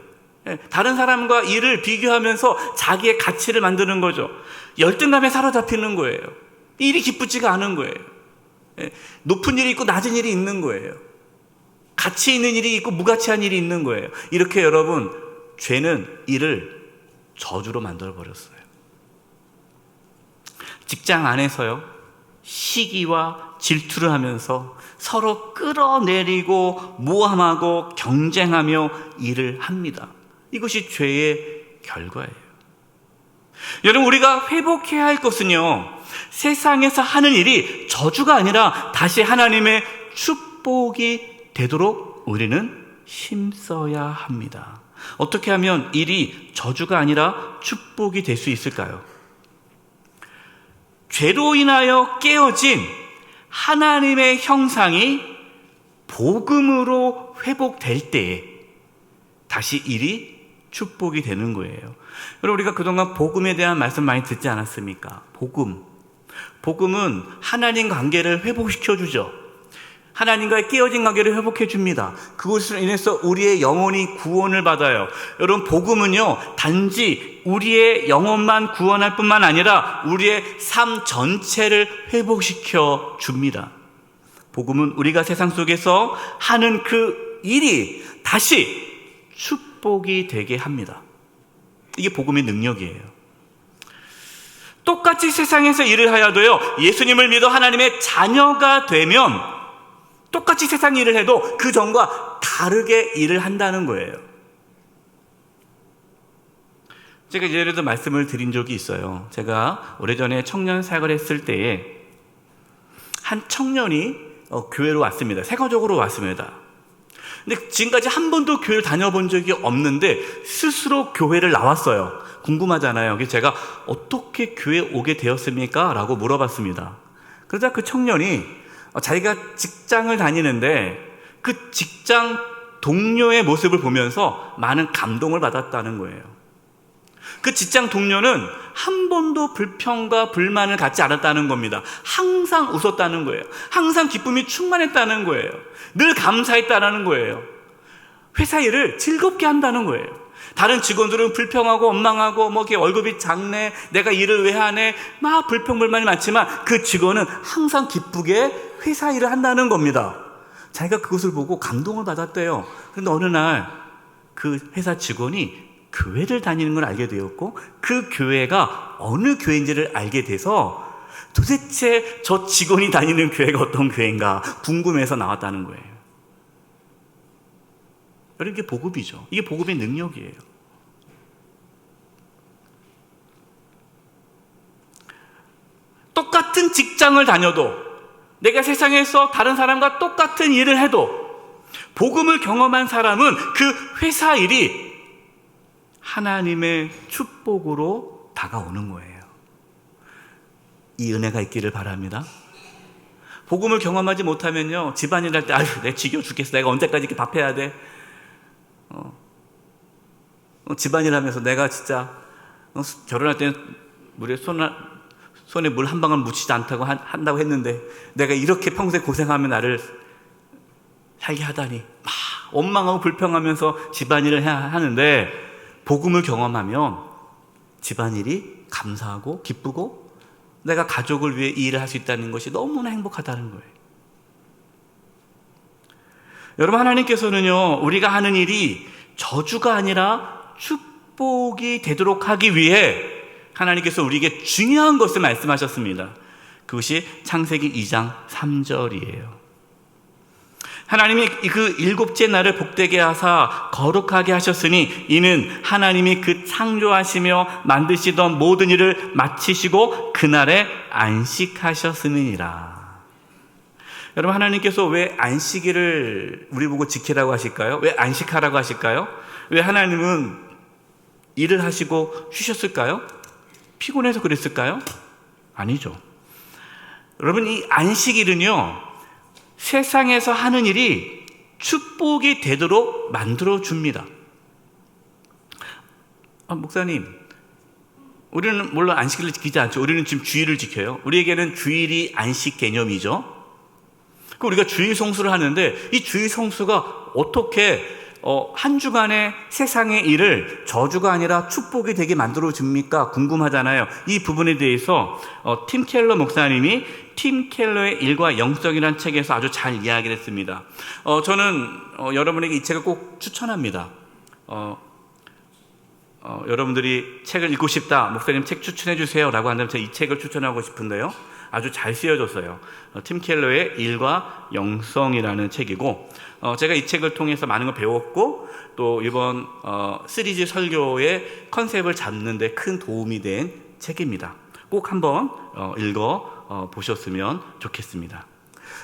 다른 사람과 일을 비교하면서 자기의 가치를 만드는 거죠. 열등감에 사로잡히는 거예요. 일이 기쁘지가 않은 거예요. 높은 일이 있고 낮은 일이 있는 거예요. 가치 있는 일이 있고 무가치한 일이 있는 거예요. 이렇게 여러분, 죄는 일을 저주로 만들어버렸어요. 직장 안에서요, 시기와 질투를 하면서 서로 끌어내리고 모함하고 경쟁하며 일을 합니다. 이것이 죄의 결과예요. 여러분, 우리가 회복해야 할 것은요, 세상에서 하는 일이 저주가 아니라 다시 하나님의 축복이 되도록 우리는 힘써야 합니다. 어떻게 하면 일이 저주가 아니라 축복이 될 수 있을까요? 죄로 인하여 깨어진 하나님의 형상이 복음으로 회복될 때에 다시 일이 축복이 되는 거예요. 여러분, 우리가 그동안 복음에 대한 말씀 많이 듣지 않았습니까? 복음은 하나님 관계를 회복시켜 주죠. 하나님과의 깨어진 관계를 회복해 줍니다. 그것으로 인해서 우리의 영혼이 구원을 받아요. 여러분, 복음은요, 단지 우리의 영혼만 구원할 뿐만 아니라 우리의 삶 전체를 회복시켜 줍니다. 복음은 우리가 세상 속에서 하는 그 일이 다시 축복이 되게 합니다. 이게 복음의 능력이에요. 똑같이 세상에서 일을 하여도요, 예수님을 믿어 하나님의 자녀가 되면 똑같이 세상 일을 해도 그 전과 다르게 일을 한다는 거예요. 제가 예전에도 말씀을 드린 적이 있어요. 제가 오래전에 청년 사역을 했을 때에 한 청년이 교회로 왔습니다. 세가족으로 왔습니다. 근데 지금까지 한 번도 교회를 다녀본 적이 없는데 스스로 교회를 나왔어요. 궁금하잖아요. 그래서 제가 어떻게 교회에 오게 되었습니까? 라고 물어봤습니다. 그러자 그 청년이 자기가 직장을 다니는데 그 직장 동료의 모습을 보면서 많은 감동을 받았다는 거예요. 그 직장 동료는 한 번도 불평과 불만을 갖지 않았다는 겁니다. 항상 웃었다는 거예요. 항상 기쁨이 충만했다는 거예요. 늘 감사했다는 거예요. 회사 일을 즐겁게 한다는 거예요. 다른 직원들은 불평하고 원망하고 이렇게 월급이 작네, 내가 일을 왜 하네, 막 불평불만이 많지만 그 직원은 항상 기쁘게 회사 일을 한다는 겁니다. 자기가 그것을 보고 감동을 받았대요. 그런데 어느 날 그 회사 직원이 교회를 다니는 걸 알게 되었고 그 교회가 어느 교회인지를 알게 돼서 도대체 저 직원이 다니는 교회가 어떤 교회인가 궁금해서 나왔다는 거예요. 여러분, 이게 복음이죠. 이게 복음의 능력이에요. 똑같은 직장을 다녀도, 내가 세상에서 다른 사람과 똑같은 일을 해도 복음을 경험한 사람은 그 회사 일이 하나님의 축복으로 다가오는 거예요. 이 은혜가 있기를 바랍니다. 복음을 경험하지 못하면요, 집안일 할 때 아유, 내가 지겨워 죽겠어, 내가 언제까지 이렇게 밥해야 돼, 집안일 하면서 내가 진짜 결혼할 때는 물에 손에 물 한 방울 묻히지 않다고 한다고 했는데 내가 이렇게 평생 고생하면 나를 살게 하다니, 막 원망하고 불평하면서 집안일을 해야 하는데 복음을 경험하면 집안일이 감사하고 기쁘고 내가 가족을 위해 이 일을 할 수 있다는 것이 너무나 행복하다는 거예요. 여러분, 하나님께서는요, 우리가 하는 일이 저주가 아니라 축복이 되도록 하기 위해 하나님께서 우리에게 중요한 것을 말씀하셨습니다. 그것이 창세기 2장 3절이에요. 하나님이 그 일곱째 날을 복되게 하사 거룩하게 하셨으니 이는 하나님이 그 창조하시며 만드시던 모든 일을 마치시고 그날에 안식하셨음이니라. 여러분, 하나님께서 왜 안식일을 우리 보고 지키라고 하실까요? 왜 안식하라고 하실까요? 왜 하나님은 일을 하시고 쉬셨을까요? 피곤해서 그랬을까요? 아니죠. 여러분, 이 안식일은요, 세상에서 하는 일이 축복이 되도록 만들어줍니다. 목사님, 우리는 물론 안식일을 지키지 않죠. 우리는 지금 주일을 지켜요. 우리에게는 주일이 안식 개념이죠. 우리가 주일 성수를 하는데 이 주일 성수가 어떻게 한 주간의 세상의 일을 저주가 아니라 축복이 되게 만들어줍니까? 궁금하잖아요. 이 부분에 대해서 팀 켈러 목사님이 팀 켈러의 일과 영성이라는 책에서 아주 잘 이야기를 했습니다. 저는 여러분에게 이 책을 꼭 추천합니다. 여러분들이 책을 읽고 싶다, 목사님 책 추천해 주세요 라고 한다면 제가 이 책을 추천하고 싶은데요, 아주 잘 쓰여졌어요. 팀 켈러의 일과 영성이라는 책이고, 제가 이 책을 통해서 많은 걸 배웠고 또 이번 시리즈 설교의 컨셉을 잡는 데 큰 도움이 된 책입니다. 꼭 한번 읽어 보셨으면 좋겠습니다.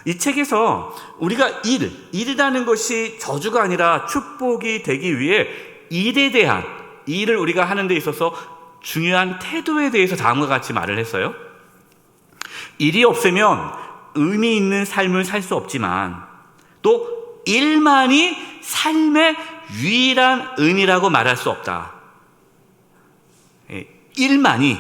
이 책에서 우리가 일이라는 것이 저주가 아니라 축복이 되기 위해 일에 대한, 일을 우리가 하는 데 있어서 중요한 태도에 대해서 다음과 같이 말을 했어요. 일이 없으면 의미 있는 삶을 살 수 없지만 또 일만이 삶의 유일한 의미라고 말할 수 없다. 일만이.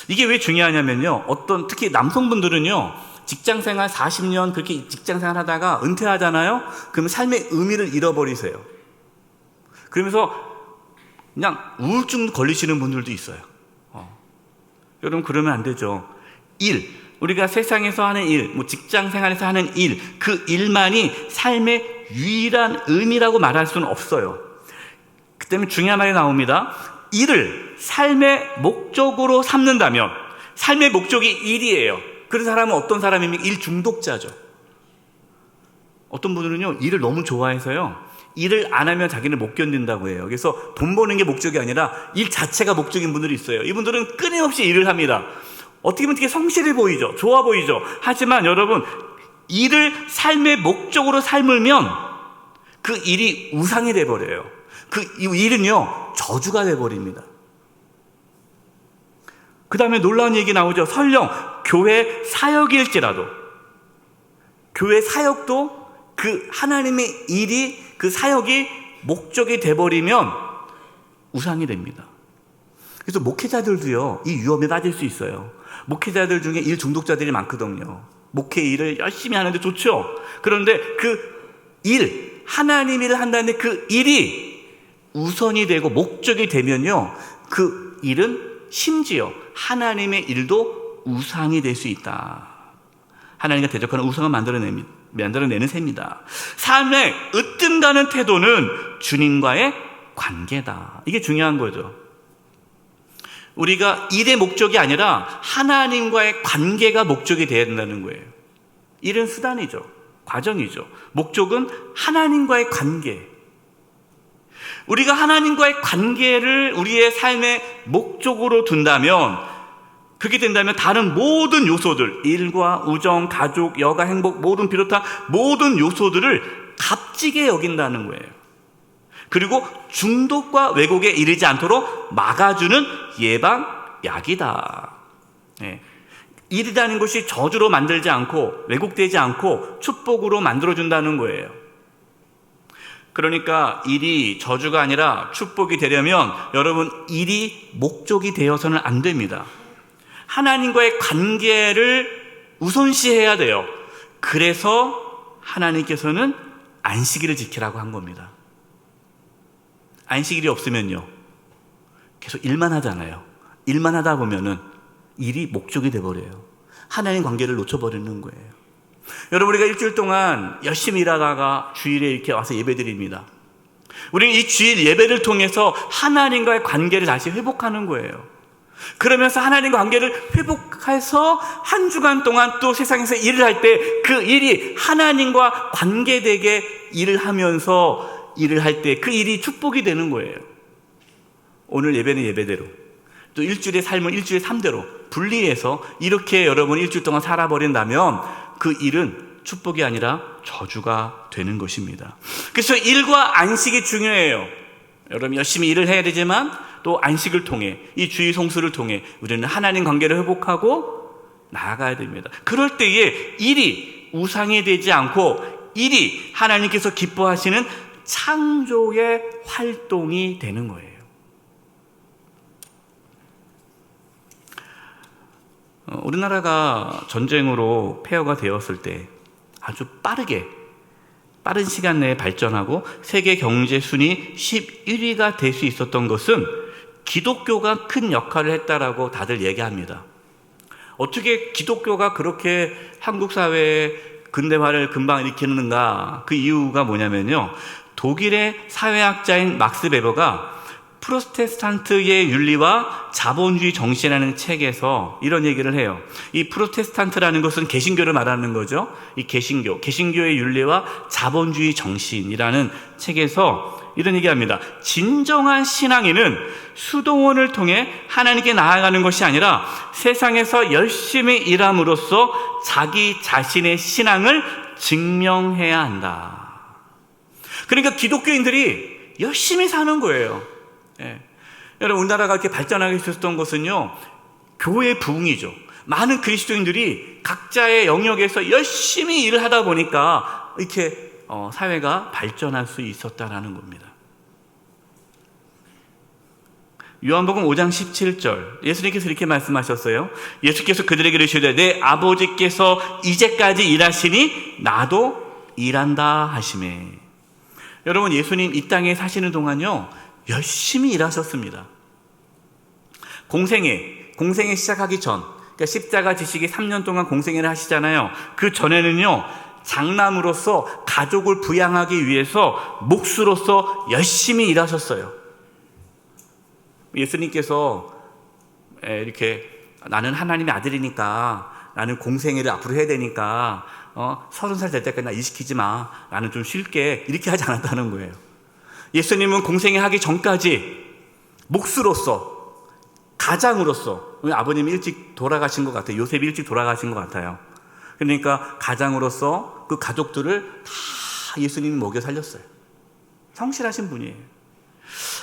이게 왜 중요하냐면요, 특히 남성분들은요, 직장생활 40년 그렇게 직장생활 하다가 은퇴하잖아요. 그러면 삶의 의미를 잃어버리세요. 그러면서 그냥 우울증 걸리시는 분들도 있어요. 여러분, 그러면 안 되죠. 우리가 세상에서 하는 일, 직장생활에서 하는 일, 그 일만이 삶의 유일한 의미라고 말할 수는 없어요. 그다음에 중요한 말이 나옵니다. 일을 삶의 목적으로 삼는다면, 삶의 목적이 일이에요. 그런 사람은 어떤 사람입니까? 일 중독자죠. 어떤 분들은요, 일을 너무 좋아해서요, 일을 안 하면 자기는 못 견딘다고 해요. 그래서 돈 버는 게 목적이 아니라 일 자체가 목적인 분들이 있어요. 이분들은 끊임없이 일을 합니다. 어떻게 보면 되게 성실해 보이죠. 좋아 보이죠. 하지만 여러분, 일을 삶의 목적으로 삶으면 그 일이 우상이 돼버려요. 그 일은요, 저주가 돼버립니다. 그 다음에 놀라운 얘기 나오죠. 설령 교회 사역일지라도, 교회 사역도 그 하나님의 일이, 그 사역이 목적이 돼버리면 우상이 됩니다. 그래서 목회자들도요, 이 위험에 빠질 수 있어요. 목회자들 중에 일 중독자들이 많거든요. 목회 일을 열심히 하는데 좋죠. 그런데 그 일, 하나님 일을 한다는데 그 일이 우선이 되고 목적이 되면요, 그 일은 심지어 하나님의 일도 우상이 될 수 있다. 하나님과 대적하는 우상을 만들어내는 셈입니다. 삶의 으뜸가는 태도는 주님과의 관계다. 이게 중요한 거죠. 우리가 일의 목적이 아니라 하나님과의 관계가 목적이 되어야 된다는 거예요. 일은 수단이죠. 과정이죠. 목적은 하나님과의 관계. 우리가 하나님과의 관계를 우리의 삶의 목적으로 둔다면, 그렇게 된다면 다른 모든 요소들, 일과 우정, 가족, 여가, 행복, 모든 비롯한 모든 요소들을 값지게 여긴다는 거예요. 그리고 중독과 왜곡에 이르지 않도록 막아주는 예방약이다. 네. 일이라는 것이 저주로 만들지 않고 왜곡되지 않고 축복으로 만들어준다는 거예요. 그러니까 일이 저주가 아니라 축복이 되려면 여러분, 일이 목적이 되어서는 안 됩니다. 하나님과의 관계를 우선시해야 돼요. 그래서 하나님께서는 안식일을 지키라고 한 겁니다. 안식일이 없으면요, 계속 일만 하잖아요. 일만 하다 보면은 일이 목적이 돼버려요. 하나님 관계를 놓쳐버리는 거예요. 여러분, 우리가 일주일 동안 열심히 일하다가 주일에 이렇게 와서 예배드립니다. 우리는 이 주일 예배를 통해서 하나님과의 관계를 다시 회복하는 거예요. 그러면서 하나님과 관계를 회복해서 한 주간 동안 또 세상에서 일을 할 때 그 일이 하나님과 관계되게 일을 하면서 일을 할 때 그 일이 축복이 되는 거예요. 오늘 예배는 예배대로, 또 일주일의 삶은 일주일의 삶대로 분리해서 이렇게 여러분 일주일 동안 살아버린다면 그 일은 축복이 아니라 저주가 되는 것입니다. 그래서 일과 안식이 중요해요. 여러분, 열심히 일을 해야 되지만 또 안식을 통해, 이 주의 성수를 통해 우리는 하나님 관계를 회복하고 나아가야 됩니다. 그럴 때에 일이 우상이 되지 않고 일이 하나님께서 기뻐하시는 창조의 활동이 되는 거예요. 우리나라가 전쟁으로 폐허가 되었을 때 아주 빠른 시간 내에 발전하고 세계 경제 순위 11위가 될 수 있었던 것은 기독교가 큰 역할을 했다라고 다들 얘기합니다. 어떻게 기독교가 그렇게 한국 사회의 근대화를 금방 일으키는가? 그 이유가 뭐냐면요, 독일의 사회학자인 막스 베버가 프로테스탄트의 윤리와 자본주의 정신이라는 책에서 이런 얘기를 해요. 이 프로테스탄트라는 것은 개신교를 말하는 거죠. 이 개신교의 윤리와 자본주의 정신이라는 책에서 이런 얘기합니다. 진정한 신앙인은 수동원을 통해 하나님께 나아가는 것이 아니라 세상에서 열심히 일함으로써 자기 자신의 신앙을 증명해야 한다. 그러니까 기독교인들이 열심히 사는 거예요. 예. 여러분, 우리나라가 이렇게 발전하게 있었던 것은요, 교회의 부흥이죠. 많은 그리스도인들이 각자의 영역에서 열심히 일을 하다 보니까 이렇게 사회가 발전할 수 있었다라는 겁니다. 요한복음 5장 17절, 예수님께서 이렇게 말씀하셨어요. 예수께서 그들에게 이르시되 내 아버지께서 이제까지 일하시니 나도 일한다 하시매. 여러분, 예수님 이 땅에 사시는 동안요, 열심히 일하셨습니다. 공생애 시작하기 전, 그러니까 십자가 지시기 3년 동안 공생애를 하시잖아요. 그 전에는요, 장남으로서 가족을 부양하기 위해서 목수로서 열심히 일하셨어요. 예수님께서 이렇게 나는 하나님의 아들이니까 나는 공생애를 앞으로 해야 되니까 30살 될 때까지 나 일 시키지 마. 나는 좀 쉴게. 이렇게 하지 않았다는 거예요. 예수님은 공생애 하기 전까지 목수로서, 가장으로서, 아버님이 일찍 돌아가신 것 같아요. 요셉이 일찍 돌아가신 것 같아요. 그러니까 가장으로서 그 가족들을 다 예수님이 먹여 살렸어요. 성실하신 분이에요.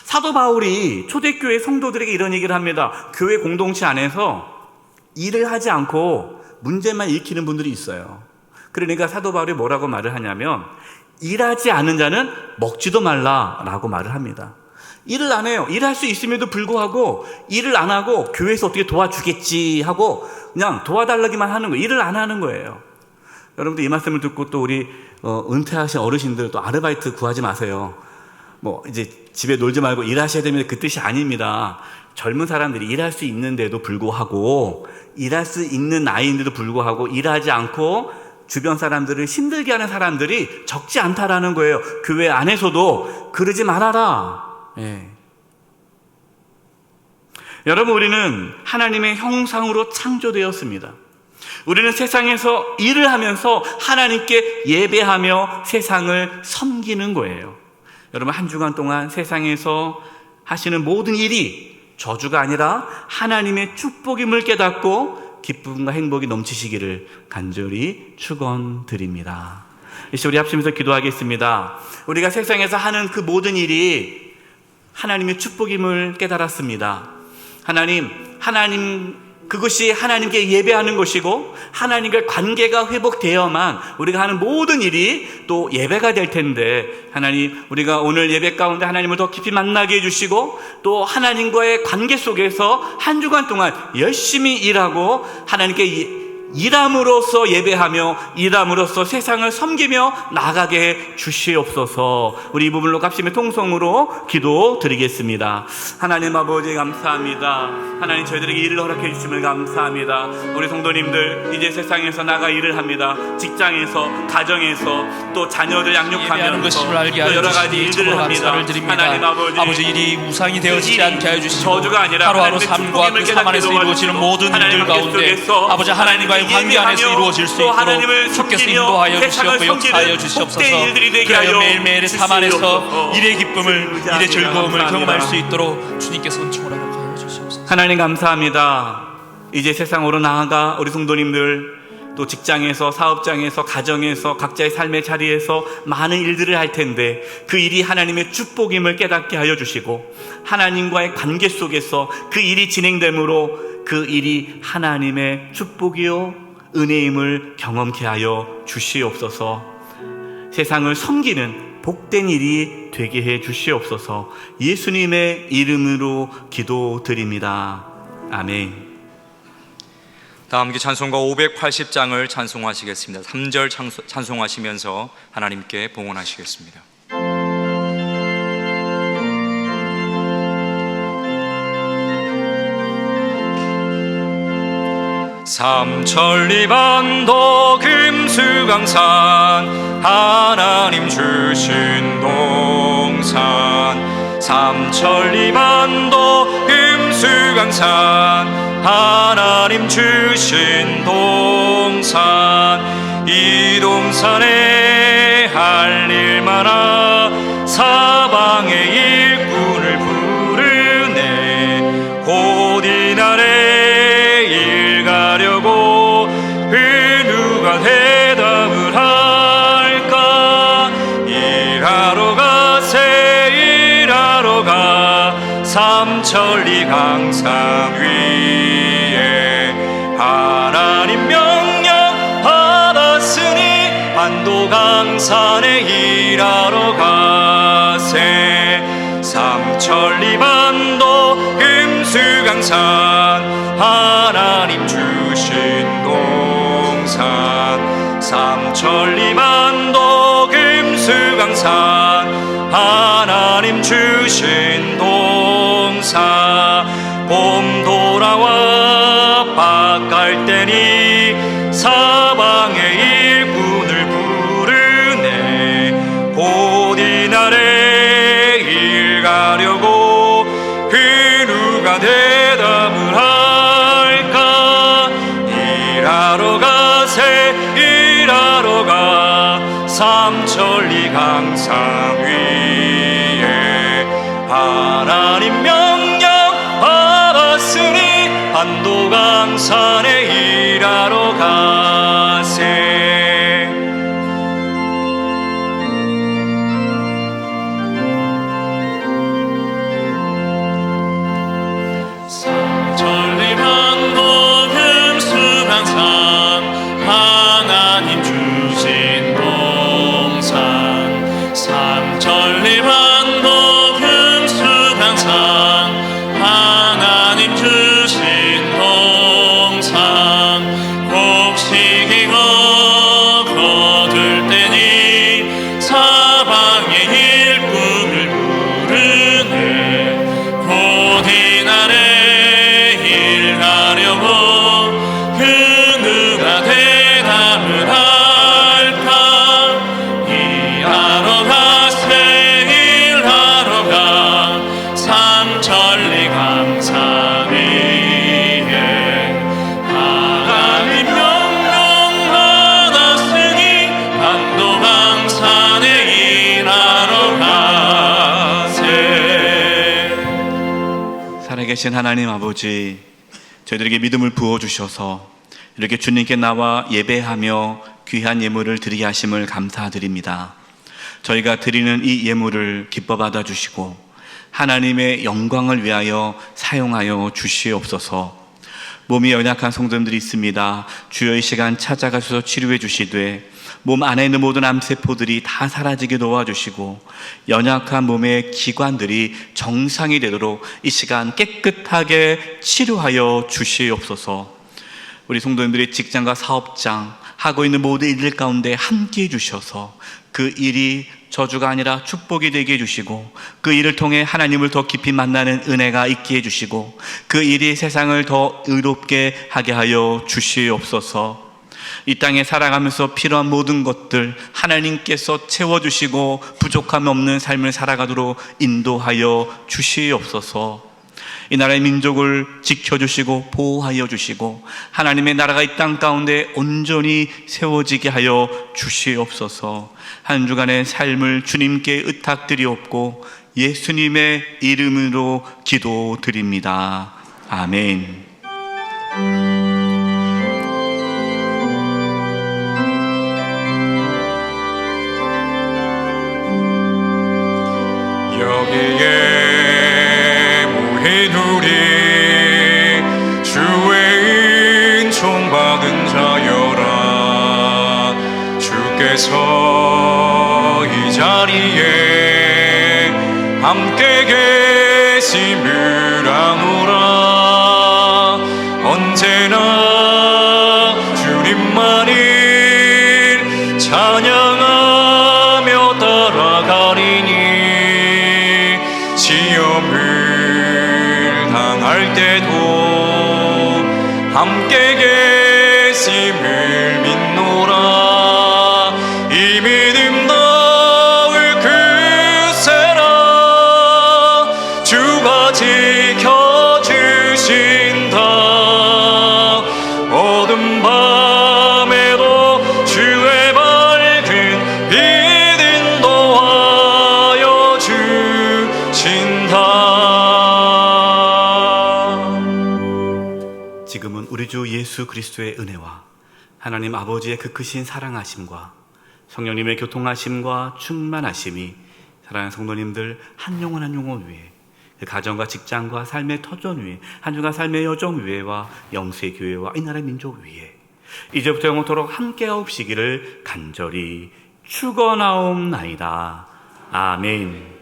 사도 바울이 초대교회 성도들에게 이런 얘기를 합니다. 교회 공동체 안에서 일을 하지 않고 문제만 일으키는 분들이 있어요. 그러니까 사도 바울이 뭐라고 말을 하냐면 일하지 않은 자는 먹지도 말라라고 말을 합니다. 일을 안 해요. 일할 수 있음에도 불구하고 일을 안 하고 교회에서 어떻게 도와주겠지 하고 그냥 도와달라기만 하는 거예요. 일을 안 하는 거예요. 여러분들 이 말씀을 듣고 또 우리 은퇴하신 어르신들 또 아르바이트 구하지 마세요. 이제 집에 놀지 말고 일하셔야 되면 그 뜻이 아닙니다. 젊은 사람들이 일할 수 있는데도 불구하고, 일할 수 있는 나이인데도 불구하고 일하지 않고 주변 사람들을 힘들게 하는 사람들이 적지 않다라는 거예요. 교회 안에서도 그러지 말아라. 여러분, 우리는 하나님의 형상으로 창조되었습니다. 우리는 세상에서 일을 하면서 하나님께 예배하며 세상을 섬기는 거예요. 여러분, 한 주간 동안 세상에서 하시는 모든 일이 저주가 아니라 하나님의 축복임을 깨닫고 기쁨과 행복이 넘치시기를 간절히 축원드립니다. 이제 우리 합심해서 기도하겠습니다. 우리가 세상에서 하는 그 모든 일이 하나님의 축복임을 깨달았습니다. 하나님 그것이 하나님께 예배하는 것이고 하나님과 관계가 회복되어야만 우리가 하는 모든 일이 또 예배가 될 텐데, 하나님, 우리가 오늘 예배 가운데 하나님을 더 깊이 만나게 해주시고 또 하나님과의 관계 속에서 한 주간 동안 열심히 일하고 하나님께 일함으로써 예배하며 일함으로써 세상을 섬기며 나가게 해 주시옵소서. 우리 이 부분으로 합심의 통성으로 기도드리겠습니다. 하나님 아버지, 감사합니다. 하나님, 저희들에게 일을 허락해 주심을 감사합니다. 우리 성도님들 이제 세상에서 나가 일을 합니다. 직장에서, 가정에서, 또 자녀들 예배하는 양육하면서 것임을 알게 또 하여 여러 가지 주시니 일들을 참으로 합니다. 감사를 드립니다. 하나님 아버지, 일이 우상이 되어지지 않게 하여 주시고 저주가 아니라 하루하루 하나님의 삶과 축복임을 그 삶 안에서 깨닫게 이루어지는 모든 하나님 일들 가운데 속에서 아버지, 하나님과의 관계 안에서 이루어질 수 또 있도록 하나님을 주께서 섬기며 인도하여 세상을 주시옵고 역사하여 섬기는 주시옵소서. 복된 일들이 되게 그리하여 하여 매일매일의 삶 안에서 주시옵소서. 일의 기쁨을, 일의 즐거움을 감사합니다. 경험할 수 있도록 주님께서 은총을 허락하여 주시옵소서. 하나님 감사합니다. 이제 세상으로 나아가 우리 성도님들 또 직장에서, 사업장에서, 가정에서, 각자의 삶의 자리에서 많은 일들을 할 텐데 그 일이 하나님의 축복임을 깨닫게 하여 주시고 하나님과의 관계 속에서 그 일이 진행됨으로 그 일이 하나님의 축복이요 은혜임을 경험케 하여 주시옵소서. 세상을 섬기는 복된 일이 되게 해 주시옵소서. 예수님의 이름으로 기도드립니다. 아멘. 다 함께 찬송가 580장을 찬송하시겠습니다. 3절 찬송하시면서 하나님께 봉헌하시겠습니다. 삼천리반도 금수강산 하나님 주신 동산, 삼천리반도 금수강산 하나님 주신 동산, 이 동산에 할 일 많아 사방의 일꾼을 부르네. 곧 이날에 일 가려고 그 누가 대답을 할까. 일하러 가세 일하러 가 삼천리 강산 위에 하나님 명령 받았으니 반도 강산에 일하러 가세. 삼천리 반도 금수강산 하나님 주신 동산, 삼천리 반도 금수강산 하나님 주신 동산. 봄 돌아와 밭 갈 때니 사방의 일꾼을 부르네. 곧 이날에 일 가려고 그 누가 대답을 할까? 일하러 가세 일하러 가 삼천리 강산 위에 하나님 명령 받았으니 반도강산에 일하러 가세. 삼천리 반도 금수강산 하나님 주신 동산 삼천리 반도 금수강산 하나님 주신 동산 곡식이 거둘 때니 사방의 일꾼을 부르네 곧 이날에 일하려고 그 누가 대답을 할까? 일하러 가세 일하러 가 삼천리 강산 위에 하나님 명령 받았으니 반도강산에 일하러 가세. 살아계신 하나님 아버지, 저희들에게 믿음을 부어주셔서 이렇게 주님께 나와 예배하며 귀한 예물을 드리게 하심을 감사드립니다. 저희가 드리는 이 예물을 기뻐 받아주시고 하나님의 영광을 위하여 사용하여 주시옵소서. 몸이 연약한 성도님들이 있습니다. 주여 이 시간 찾아가셔서 치료해 주시되 몸 안에 있는 모든 암세포들이 다 사라지게 도와주시고 연약한 몸의 기관들이 정상이 되도록 이 시간 깨끗하게 치료하여 주시옵소서. 우리 성도님들이 직장과 사업장 하고 있는 모든 일들 가운데 함께해 주셔서 그 일이 저주가 아니라 축복이 되게 해주시고 그 일을 통해 하나님을 더 깊이 만나는 은혜가 있게 해주시고 그 일이 세상을 더 의롭게 하게 하여 주시옵소서. 이 땅에 살아가면서 필요한 모든 것들 하나님께서 채워주시고 부족함 없는 삶을 살아가도록 인도하여 주시옵소서. 이 나라의 민족을 지켜주시고 보호하여 주시고 하나님의 나라가 이 땅 가운데 온전히 세워지게 하여 주시옵소서. 한 주간의 삶을 주님께 의탁드리옵고 예수님의 이름으로 기도드립니다. 아멘. 여기에 모인 우리 주의 은총 받은 자여라. 주께서 이 자리에 함께 계심을 아노라. 언제나 주님만을 찬양하며 따라가리니 시험을 당할 때도 함께 계심을 믿노라. 이 믿음 나을 그새라. 주가 지켜주신다. 어둠 밤에도 주의 밝은 빛 인도하여 주신다. 지금은 우리 주 예수 그리스도의 은혜와 하나님 아버지의 그 크신 사랑하심과 성령님의 교통하심과 충만하심이 사랑하는 성도님들 한 영혼 한 영혼 위에 그 가정과 직장과 삶의 터전 위에 한 주간 삶의 여정 위에와 영수의 교회와 이 나라의 민족 위에 이제부터 영원토록 함께하옵시기를 간절히 축원하옵나이다. 아멘.